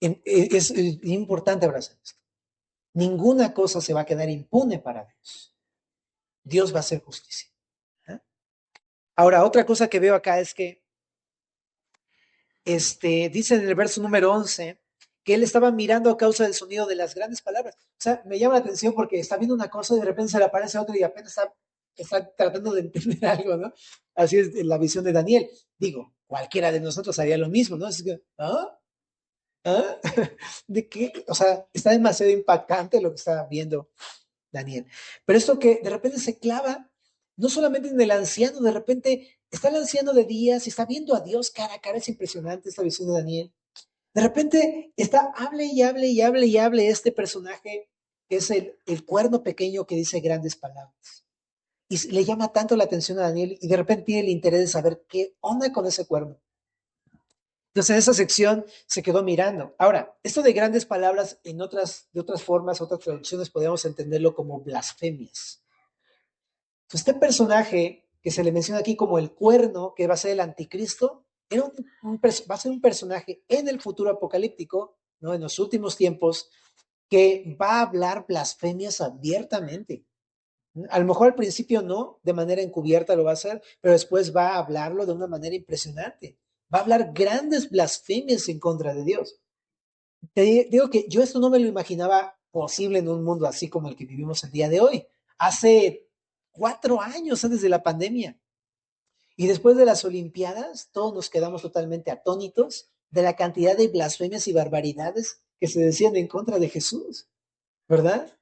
es importante abrazar esto. Ninguna cosa se va a quedar impune para Dios. Dios va a hacer justicia. ¿Eh? Ahora, otra cosa que veo acá es que dice en el verso número 11 que él estaba mirando a causa del sonido de las grandes palabras. O sea, me llama la atención porque está viendo una cosa y de repente se le aparece otra y apenas está tratando de entender algo, ¿no? Así es la visión de Daniel. Digo, cualquiera de nosotros haría lo mismo, ¿no? Es que, ¿ah? ¿Ah? ¿De qué? O sea, está demasiado impactante lo que está viendo Daniel. Pero esto que de repente se clava, no solamente en el anciano, de repente está el anciano de días y está viendo a Dios cara a cara, es impresionante esta visión de Daniel. De repente está, hable y hable y hable y hable este personaje, que es el cuerno pequeño que dice grandes palabras. Y le llama tanto la atención a Daniel y de repente tiene el interés de saber qué onda con ese cuerno. Entonces, en esa sección se quedó mirando. Ahora, esto de grandes palabras, de otras formas, otras traducciones, podríamos entenderlo como blasfemias. Entonces, este personaje que se le menciona aquí como el cuerno, que va a ser el anticristo, va a ser un personaje en el futuro apocalíptico, ¿no? En los últimos tiempos, que va a hablar blasfemias abiertamente. A lo mejor al principio no, de manera encubierta lo va a hacer, pero después va a hablarlo de una manera impresionante. Va a hablar grandes blasfemias en contra de Dios. Te digo que yo esto no me lo imaginaba posible en un mundo así como el que vivimos el día de hoy. Hace 4 años antes de la pandemia. Y después de las Olimpiadas, todos nos quedamos totalmente atónitos de la cantidad de blasfemias y barbaridades que se decían en contra de Jesús, ¿verdad?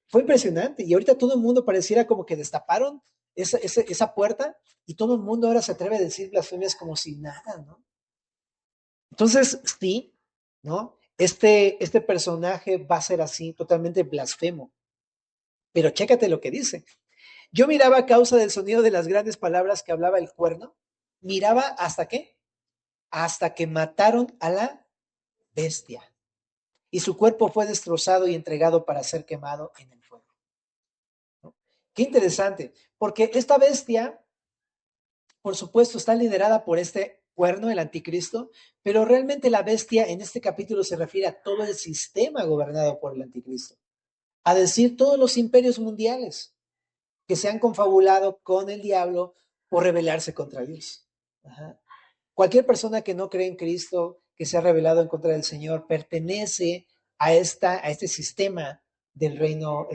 Fue impresionante. Y ahorita todo el mundo pareciera como que destaparon esa puerta y todo el mundo ahora se atreve a decir blasfemias como si nada, ¿no? Entonces, sí, ¿no? Este personaje va a ser así, totalmente blasfemo. Pero chécate lo que dice. Yo miraba a causa del sonido de las grandes palabras que hablaba el cuerno. Miraba hasta qué? Hasta que mataron a la bestia. Y su cuerpo fue destrozado y entregado para ser quemado en el fuego. ¿No? Qué interesante, porque esta bestia, por supuesto, está liderada por este cuerno, el anticristo, pero realmente la bestia en este capítulo se refiere a todo el sistema gobernado por el anticristo, a decir todos los imperios mundiales que se han confabulado con el diablo por rebelarse contra Dios. Ajá. Cualquier persona que no cree en Cristo, que se ha rebelado en contra del Señor, pertenece a este sistema del reino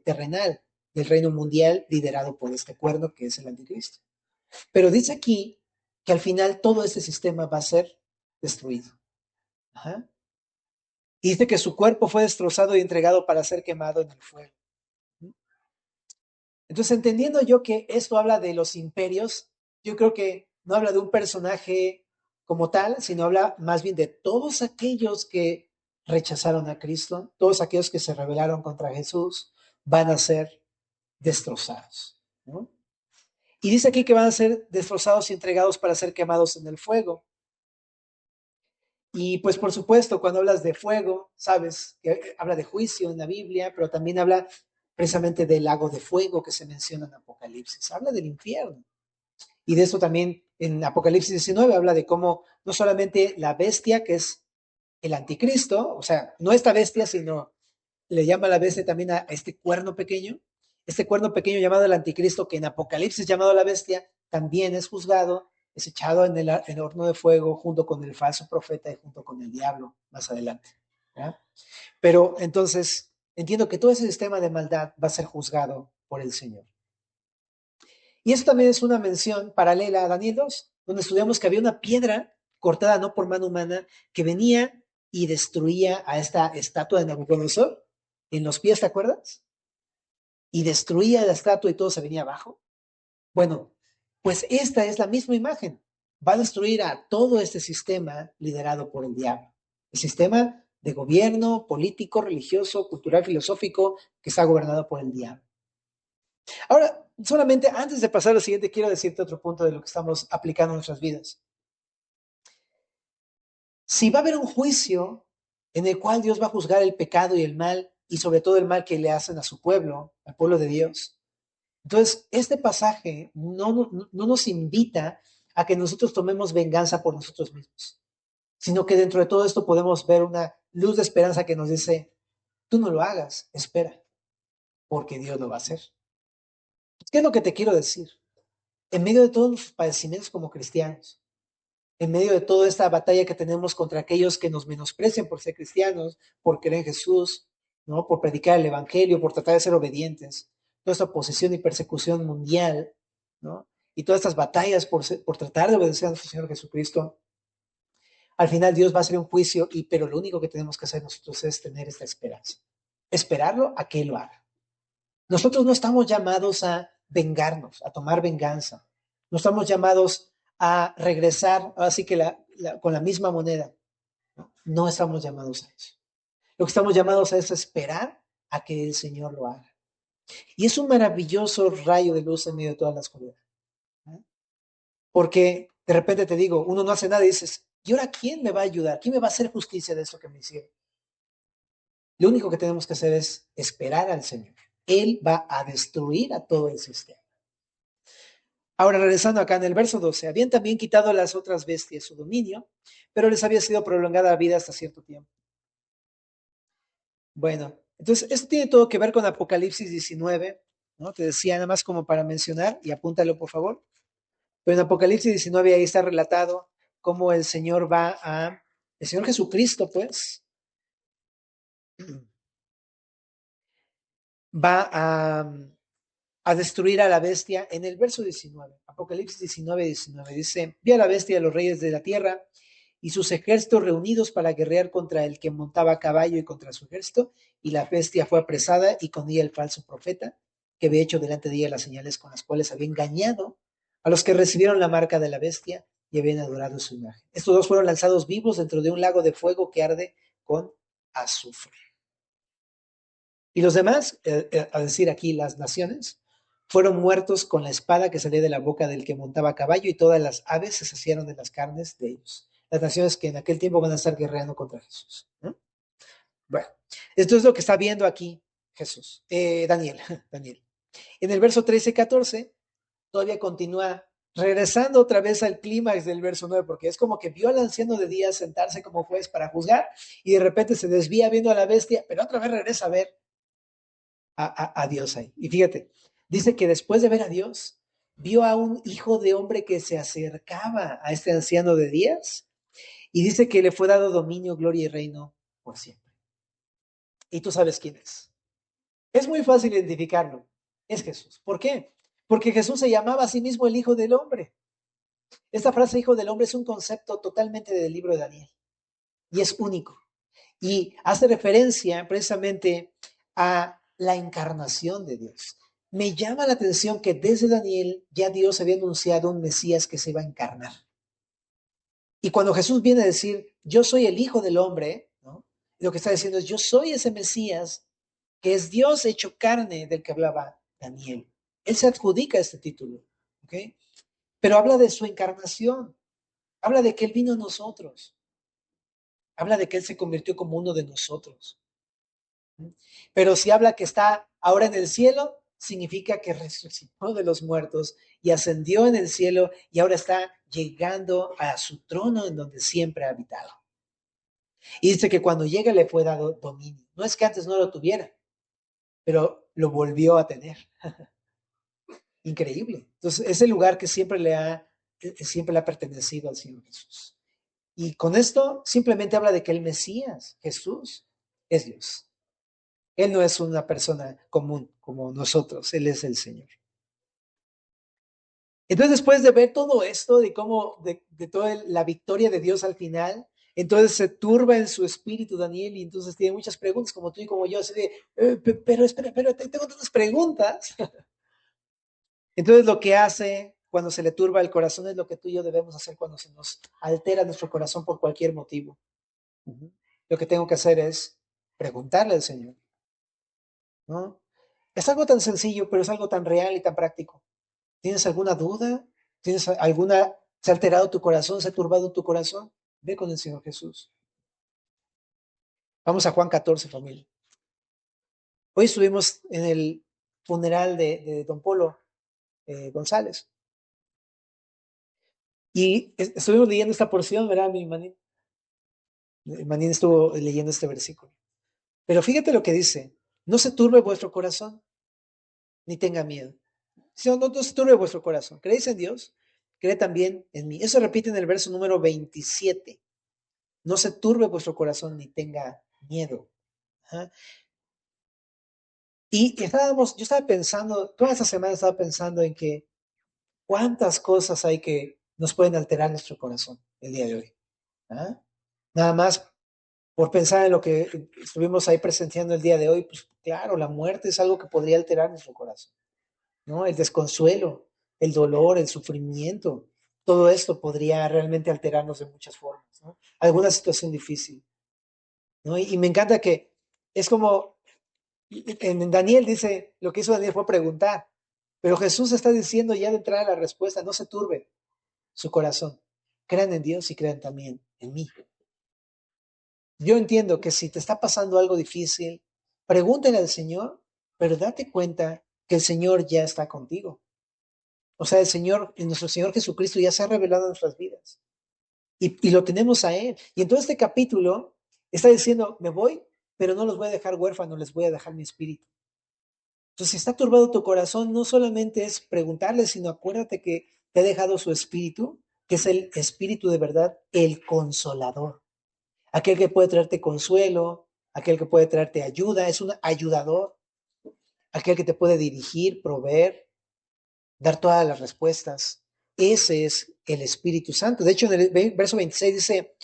terrenal, del reino mundial liderado por este cuerno que es el anticristo. Pero dice aquí que al final todo este sistema va a ser destruido. Ajá. Y dice que su cuerpo fue destrozado y entregado para ser quemado en el fuego. Entonces, entendiendo yo que esto habla de los imperios, yo creo que no habla de un personaje como tal, sino habla más bien de todos aquellos que rechazaron a Cristo, todos aquellos que se rebelaron contra Jesús, van a ser destrozados, ¿no? Y dice aquí que van a ser destrozados y entregados para ser quemados en el fuego. Y pues por supuesto, cuando hablas de fuego, sabes que habla de juicio en la Biblia, pero también habla precisamente del lago de fuego que se menciona en Apocalipsis. Habla del infierno. Y de eso también en Apocalipsis 19 habla de cómo no solamente la bestia, que es el anticristo, o sea, no esta bestia, sino le llama la bestia también a este cuerno pequeño llamado el anticristo, que en Apocalipsis llamado la bestia, también es juzgado, es echado en el horno de fuego junto con el falso profeta y junto con el diablo más adelante. ¿Ya? Pero entonces entiendo que todo ese sistema de maldad va a ser juzgado por el Señor. Y eso también es una mención paralela a Daniel 2, donde estudiamos que había una piedra cortada no por mano humana que venía y destruía a esta estatua de Nabucodonosor en los pies, ¿te acuerdas? Y destruía la estatua y todo se venía abajo. Bueno, pues esta es la misma imagen. Va a destruir a todo este sistema liderado por el diablo. El sistema de gobierno, político, religioso, cultural, filosófico, que está gobernado por el diablo. Ahora, solamente antes de pasar a lo siguiente, quiero decirte otro punto de lo que estamos aplicando en nuestras vidas. Si va a haber un juicio en el cual Dios va a juzgar el pecado y el mal, y sobre todo el mal que le hacen a su pueblo, al pueblo de Dios, Entonces, este pasaje no nos invita a que nosotros tomemos venganza por nosotros mismos, sino que dentro de todo esto podemos ver una luz de esperanza que nos dice, tú no lo hagas, espera, porque Dios lo va a hacer. ¿Qué es lo que te quiero decir? En medio de todos los padecimientos como cristianos, en medio de toda esta batalla que tenemos contra aquellos que nos menosprecian por ser cristianos, por creer en Jesús, ¿no? Por predicar el Evangelio, por tratar de ser obedientes, toda esta oposición y persecución mundial, ¿no? Y todas estas batallas por tratar de obedecer a nuestro Señor Jesucristo, al final Dios va a hacer un juicio, pero lo único que tenemos que hacer nosotros es tener esta esperanza, esperarlo a que Él lo haga. Nosotros no estamos llamados a vengarnos, a tomar venganza. No estamos llamados a regresar, así que con la misma moneda. ¿No? No estamos llamados a eso. Lo que estamos llamados a es esperar a que el Señor lo haga. Y es un maravilloso rayo de luz en medio de toda la oscuridad. ¿No? Porque de repente te digo, uno no hace nada y dices, ¿y ahora quién me va a ayudar? ¿Quién me va a hacer justicia de esto que me hicieron? Lo único que tenemos que hacer es esperar al Señor. Él va a destruir a todo el sistema. Ahora, regresando acá en el verso 12, habían también quitado a las otras bestias su dominio, pero les había sido prolongada la vida hasta cierto tiempo. Bueno, entonces esto tiene todo que ver con Apocalipsis 19, ¿no? Te decía nada más como para mencionar, y apúntalo por favor. Pero en Apocalipsis 19 ahí está relatado cómo el Señor el Señor Jesucristo, pues, va a destruir a la bestia en el verso 19. Apocalipsis 19 dice, vi a la bestia de los reyes de la tierra y sus ejércitos reunidos para guerrear contra el que montaba a caballo y contra su ejército, y la bestia fue apresada y con ella el falso profeta, que había hecho delante de ella las señales con las cuales había engañado a los que recibieron la marca de la bestia y habían adorado su imagen. Estos dos fueron lanzados vivos dentro de un lago de fuego que arde con azufre. Y los demás, a decir aquí las naciones, fueron muertos con la espada que salía de la boca del que montaba a caballo y todas las aves se saciaron de las carnes de ellos. Las naciones que en aquel tiempo van a estar guerreando contra Jesús. ¿No? Bueno, esto es lo que está viendo aquí Jesús, Daniel, Daniel. En el verso 13 y 14 todavía continúa regresando otra vez al clímax del verso 9, porque es como que vio al anciano de días sentarse como juez para juzgar y de repente se desvía viendo a la bestia, pero otra vez regresa a ver a Dios ahí. Y fíjate, dice que después de ver a Dios, vio a un hijo de hombre que se acercaba a este anciano de días y dice que le fue dado dominio, gloria y reino por siempre. Y tú sabes quién es. Es muy fácil identificarlo. Es Jesús. ¿Por qué? Porque Jesús se llamaba a sí mismo el Hijo del Hombre. Esta frase Hijo del Hombre es un concepto totalmente del libro de Daniel y es único. Y hace referencia precisamente a la encarnación de Dios. Me llama la atención que desde Daniel ya Dios había anunciado un Mesías que se iba a encarnar. Y cuando Jesús viene a decir, yo soy el Hijo del Hombre, ¿no? Lo que está diciendo es, yo soy ese Mesías que es Dios hecho carne del que hablaba Daniel. Él se adjudica este título, ¿ok? Pero habla de su encarnación, habla de que Él vino a nosotros, habla de que Él se convirtió como uno de nosotros. Pero si habla que está ahora en el cielo, significa que resucitó de los muertos y ascendió en el cielo y ahora está llegando a su trono en donde siempre ha habitado. Y dice que cuando llega le fue dado dominio. No es que antes no lo tuviera, pero lo volvió a tener. Increíble. Entonces, es el lugar que siempre le ha pertenecido al Señor Jesús. Y con esto simplemente habla de que el Mesías, Jesús, es Dios. Él no es una persona común como nosotros, Él es el Señor. Entonces, después de ver todo esto, de toda la victoria de Dios al final, entonces se turba en su espíritu Daniel y entonces tiene muchas preguntas como tú y como yo, así de, pero espera, pero tengo tantas preguntas. Entonces lo que hace cuando se le turba el corazón es lo que tú y yo debemos hacer cuando se nos altera nuestro corazón por cualquier motivo. Uh-huh. Lo que tengo que hacer es preguntarle al Señor, ¿no? Es algo tan sencillo, pero es algo tan real y tan práctico. ¿Tienes alguna duda? ¿Se ha alterado tu corazón? ¿Se ha turbado tu corazón? Ve con el Señor Jesús. Vamos a Juan 14, familia. Hoy estuvimos en el funeral de don Polo González. Y estuvimos leyendo esta porción, ¿verdad, mi Manín? Manín estuvo leyendo este versículo. Pero fíjate lo que dice, no se turbe vuestro corazón, ni tenga miedo. Si no se turbe vuestro corazón. ¿Creéis en Dios? Cree también en mí. Eso se repite en el verso número 27. No se turbe vuestro corazón, ni tenga miedo. Ajá. Y yo estaba pensando, toda esta semana estaba pensando en que cuántas cosas hay que nos pueden alterar nuestro corazón el día de hoy. ¿Ah? Nada más por pensar en lo que estuvimos ahí presenciando el día de hoy, pues claro, la muerte es algo que podría alterar nuestro corazón, ¿no? El desconsuelo, el dolor, el sufrimiento, todo esto podría realmente alterarnos de muchas formas, ¿no? Alguna situación difícil, ¿no? Y me encanta que es como en Daniel dice, lo que hizo Daniel fue preguntar, pero Jesús está diciendo ya de entrada la respuesta, no se turbe su corazón, crean en Dios y crean también en mí. Yo entiendo que si te está pasando algo difícil, pregúntale al Señor, pero date cuenta que el Señor ya está contigo. O sea, el Señor, nuestro Señor Jesucristo ya se ha revelado en nuestras vidas y lo tenemos a Él. Y en todo este capítulo está diciendo, me voy, pero no los voy a dejar huérfanos, les voy a dejar mi espíritu. Entonces, si está turbado tu corazón, no solamente es preguntarle, sino acuérdate que te ha dejado su espíritu, que es el espíritu de verdad, el consolador. Aquel que puede traerte consuelo, aquel que puede traerte ayuda, es un ayudador, aquel que te puede dirigir, proveer, dar todas las respuestas. Ese es el Espíritu Santo. De hecho, en el verso 26 dice,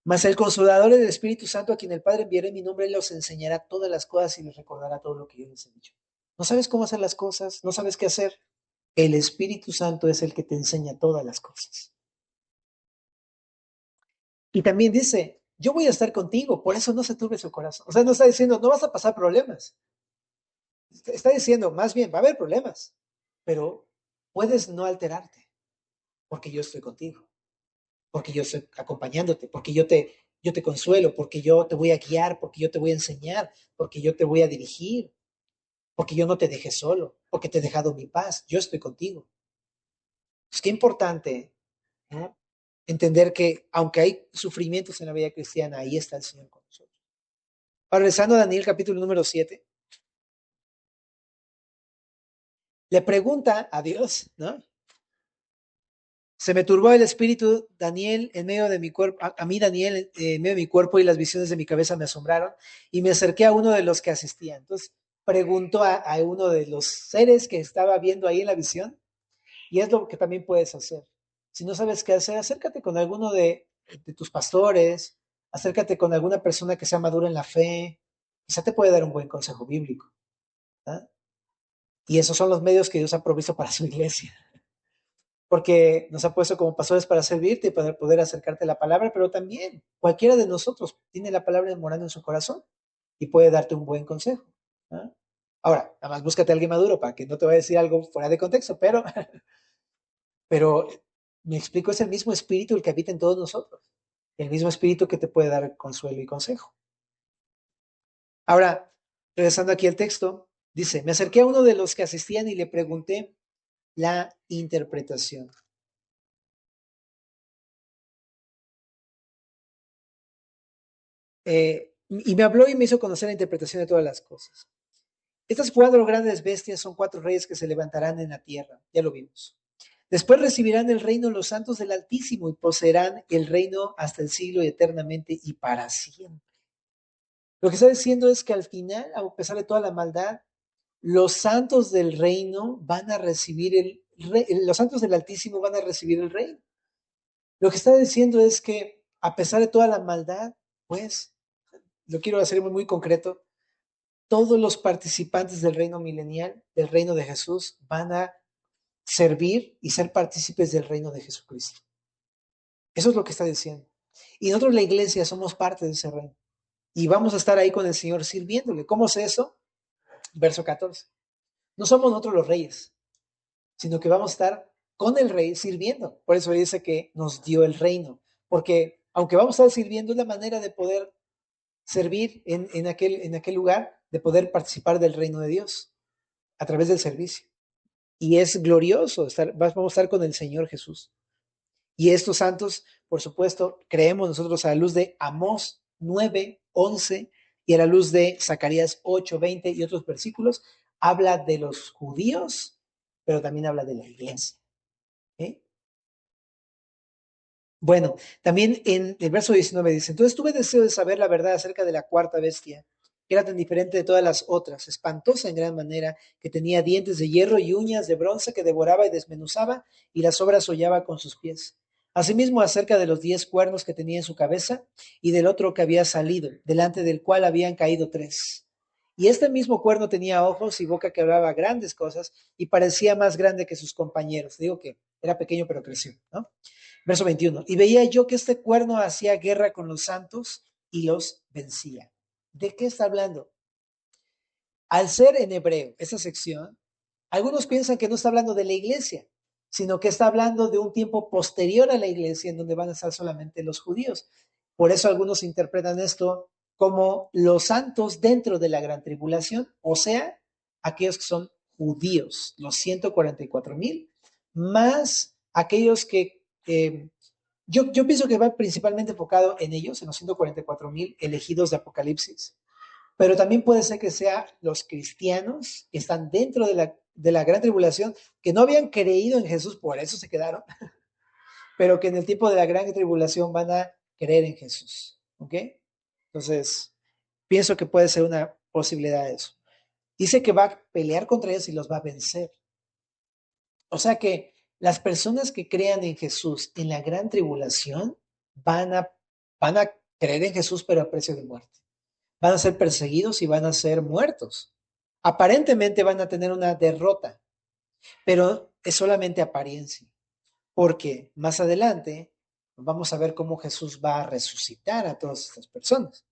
mas el consolador del Espíritu Santo, a quien el Padre enviará en mi nombre, él los enseñará todas las cosas y les recordará todo lo que yo les he dicho. ¿No sabes cómo hacer las cosas? ¿No sabes qué hacer? El Espíritu Santo es el que te enseña todas las cosas. Y también dice, yo voy a estar contigo, por eso no se turbe su corazón. O sea, no está diciendo, no vas a pasar problemas. Está diciendo, más bien, va a haber problemas, pero puedes no alterarte, porque yo estoy contigo, porque yo estoy acompañándote, porque yo te consuelo, porque yo te voy a guiar, porque yo te voy a enseñar, porque yo te voy a dirigir, porque yo no te dejé solo, porque te he dejado mi paz, yo estoy contigo. Es que importante, ¿no? Entender que aunque hay sufrimientos en la vida cristiana, ahí está el Señor con nosotros. Ahora, regresando a Daniel capítulo número 7, le pregunta a Dios, ¿no? Se me turbó el espíritu, Daniel, en medio de mi cuerpo, a mí Daniel, en medio de mi cuerpo y las visiones de mi cabeza me asombraron y me acerqué a uno de los que asistían. Entonces preguntó a uno de los seres que estaba viendo ahí en la visión y es lo que también puedes hacer. Si no sabes qué hacer, acércate con alguno de tus pastores, acércate con alguna persona que sea madura en la fe, quizá te puede dar un buen consejo bíblico. ¿Ah? Y esos son los medios que Dios ha provisto para su iglesia. Porque nos ha puesto como pastores para servirte y para poder acercarte a la palabra, pero también cualquiera de nosotros tiene la palabra morando en su corazón y puede darte un buen consejo. ¿No? Ahora, nada más búscate a alguien maduro para que no te vaya a decir algo fuera de contexto, pero me explico, es el mismo espíritu el que habita en todos nosotros, el mismo espíritu que te puede dar consuelo y consejo. Ahora, regresando aquí al texto, dice, me acerqué a uno de los que asistían y le pregunté la interpretación. Y me habló y me hizo conocer la interpretación de todas las cosas. Estas 4 grandes bestias son 4 reyes que se levantarán en la tierra, ya lo vimos. Después recibirán el reino los santos del Altísimo y poseerán el reino hasta el siglo y eternamente y para siempre. Lo que está diciendo es que al final, a pesar de toda la maldad, los santos del reino van a recibir los santos del Altísimo van a recibir el reino. Lo que está diciendo es que a pesar de toda la maldad, pues, lo quiero hacer muy concreto, todos los participantes del reino milenial, del reino de Jesús, van a servir y ser partícipes del reino de Jesucristo. Eso es lo que está diciendo. Y nosotros, la iglesia, somos parte de ese reino. Y vamos a estar ahí con el Señor sirviéndole. ¿Cómo es eso? Verso 14. No somos nosotros los reyes, sino que vamos a estar con el rey sirviendo. Por eso dice que nos dio el reino. Porque aunque vamos a estar sirviendo, es la manera de poder servir en aquel lugar, de poder participar del reino de Dios. a través del servicio. Y es glorioso vamos a estar con el Señor Jesús. Y estos santos, por supuesto, creemos nosotros a la luz de Amós 9:11 y a la luz de Zacarías 8:20 y otros versículos, habla de los judíos, pero también habla de la iglesia. ¿Eh? Bueno, también en el verso 19 dice, entonces tuve deseo de saber la verdad acerca de la cuarta bestia, que era tan diferente de todas las otras, espantosa en gran manera, que tenía dientes de hierro y uñas de bronce que devoraba y desmenuzaba, y las obras hollaba con sus pies. Asimismo, acerca de los 10 cuernos que tenía en su cabeza, y del otro que había salido, delante del cual habían caído 3. Y este mismo cuerno tenía ojos y boca que hablaba grandes cosas, y parecía más grande que sus compañeros. Digo que era pequeño, pero creció, ¿no? Verso 21. Y veía yo que este cuerno hacía guerra con los santos y los vencía. ¿De qué está hablando? Al ser en hebreo esa sección, algunos piensan que no está hablando de la iglesia, sino que está hablando de un tiempo posterior a la iglesia en donde van a estar solamente los judíos. Por eso algunos interpretan esto como los santos dentro de la gran tribulación, o sea, aquellos que son judíos, los 144,000, más aquellos que yo pienso que va principalmente enfocado en ellos, en los 144,000 elegidos de Apocalipsis, pero también puede ser que sea los cristianos que están dentro de la gran tribulación, que no habían creído en Jesús, por eso se quedaron, pero que en el tiempo de la gran tribulación van a creer en Jesús. ¿Ok? Entonces, pienso que puede ser una posibilidad de eso. Dice que va a pelear contra ellos y los va a vencer. O sea que las personas que crean en Jesús en la gran tribulación van a, van a creer en Jesús, pero a precio de muerte. Van a ser perseguidos y van a ser muertos. Aparentemente van a tener una derrota, pero es solamente apariencia, porque más adelante vamos a ver cómo Jesús va a resucitar a todas estas personas.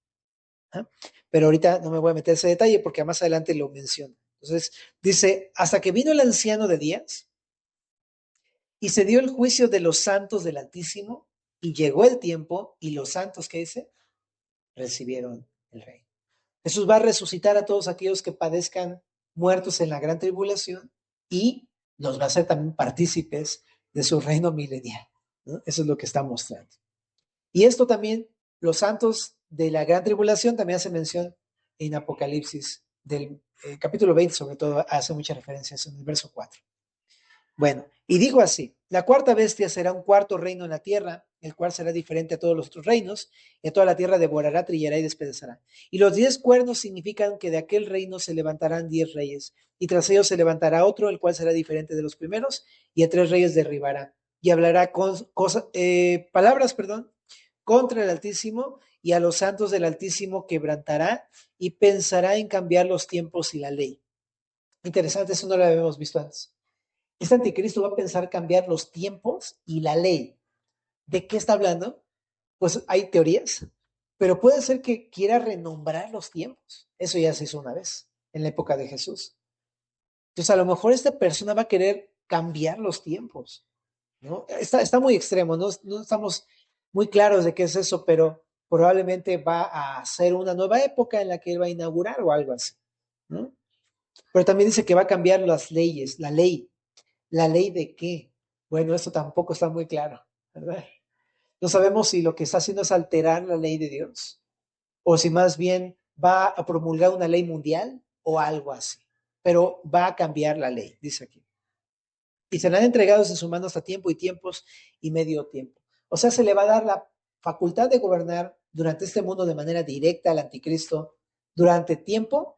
¿Ah? Pero ahorita no me voy a meter ese detalle porque más adelante lo menciono. Entonces, dice, hasta que vino el anciano de días, y se dio el juicio de los santos del Altísimo, y llegó el tiempo, y los santos, ¿qué dice? Recibieron el reino. Jesús va a resucitar a todos aquellos que padezcan muertos en la gran tribulación y los va a hacer también partícipes de su reino milenial, ¿no? Eso es lo que está mostrando. Y esto también, los santos de la gran tribulación, también hace mención en Apocalipsis, del capítulo 20, sobre todo, hace muchas referencias en el verso 4. Bueno, y digo así, la cuarta bestia será un cuarto reino en la tierra, el cual será diferente a todos los otros reinos, y a toda la tierra devorará, trillará y despedazará. Y los 10 cuernos significan que de aquel reino se levantarán 10 reyes, y tras ellos se levantará otro, el cual será diferente de los primeros, y a 3 reyes derribará, y hablará palabras, contra el Altísimo, y a los santos del Altísimo quebrantará, y pensará en cambiar los tiempos y la ley. Interesante, eso no lo habíamos visto antes. Este anticristo va a pensar cambiar los tiempos y la ley. ¿De qué está hablando? Pues hay teorías, pero puede ser que quiera renombrar los tiempos. Eso ya se hizo una vez, en la época de Jesús. Entonces, a lo mejor esta persona va a querer cambiar los tiempos, ¿no? Está muy extremo, no estamos muy claros de qué es eso, pero probablemente va a ser una nueva época en la que él va a inaugurar o algo así, ¿no? Pero también dice que va a cambiar las leyes, la ley. ¿La ley de qué? Bueno, esto tampoco está muy claro, ¿verdad? No sabemos si lo que está haciendo es alterar la ley de Dios o si más bien va a promulgar una ley mundial o algo así. Pero va a cambiar la ley, dice aquí. Y serán entregados en su mano hasta tiempo y tiempos y medio tiempo. O sea, se le va a dar la facultad de gobernar durante este mundo de manera directa al anticristo durante tiempos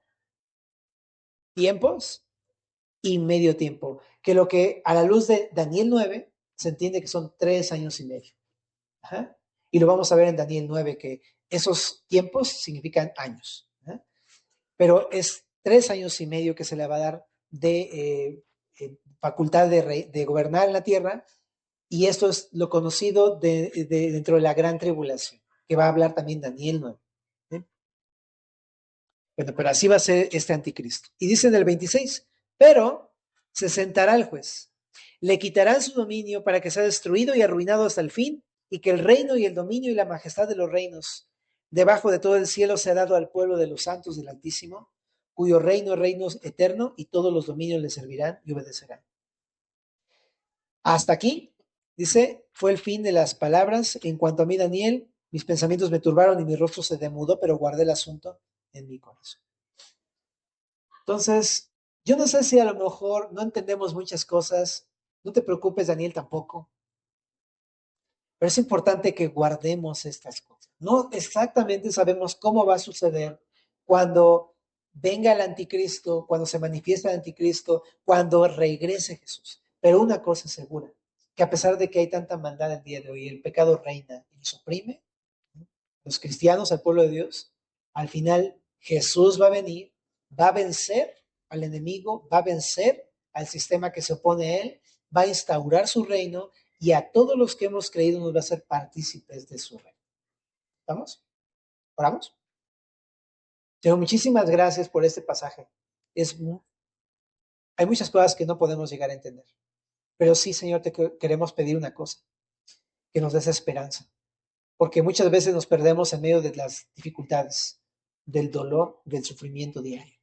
y medio tiempo, que lo que a la luz de Daniel 9 se entiende que son 3 años y medio. Ajá. Y lo vamos a ver en Daniel 9, que esos tiempos significan años. ¿Ajá? Pero es 3 años y medio que se le va a dar de facultad de gobernar en la tierra, y esto es lo conocido dentro de la gran tribulación, que va a hablar también Daniel 9. ¿Sí? Bueno, pero así va a ser este anticristo. Y dice en el 26, pero se sentará el juez, le quitarán su dominio para que sea destruido y arruinado hasta el fin, y que el reino y el dominio y la majestad de los reinos debajo de todo el cielo sea dado al pueblo de los santos del Altísimo, cuyo reino es reino eterno y todos los dominios le servirán y obedecerán. Hasta aquí, dice, fue el fin de las palabras. En cuanto a mí, Daniel, mis pensamientos me turbaron y mi rostro se demudó, pero guardé el asunto en mi corazón. Entonces, yo no sé si a lo mejor no entendemos muchas cosas. No te preocupes, Daniel, tampoco. Pero es importante que guardemos estas cosas. No exactamente sabemos cómo va a suceder cuando venga el anticristo, cuando se manifiesta el anticristo, cuando regrese Jesús. Pero una cosa es segura, que a pesar de que hay tanta maldad el día de hoy, el pecado reina y nos oprime, los cristianos, al pueblo de Dios, al final Jesús va a venir, va a vencer al enemigo, va a vencer al sistema que se opone a él, va a instaurar su reino y a todos los que hemos creído nos va a hacer partícipes de su reino. ¿Estamos? ¿Oramos? Señor, muchísimas gracias por este pasaje. Es, hay muchas cosas que no podemos llegar a entender, pero sí, Señor, te queremos pedir una cosa, que nos des esperanza, porque muchas veces nos perdemos en medio de las dificultades, del dolor, del sufrimiento diario.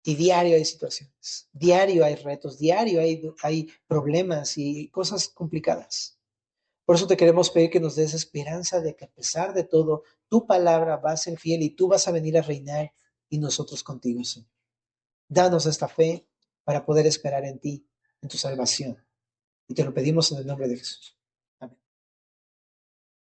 Y diario hay situaciones, diario hay retos, diario hay problemas y cosas complicadas. Por eso te queremos pedir que nos des esperanza de que a pesar de todo, tu palabra va a ser fiel y tú vas a venir a reinar y nosotros contigo, Señor. Danos esta fe para poder esperar en ti, en tu salvación. Y te lo pedimos en el nombre de Jesús.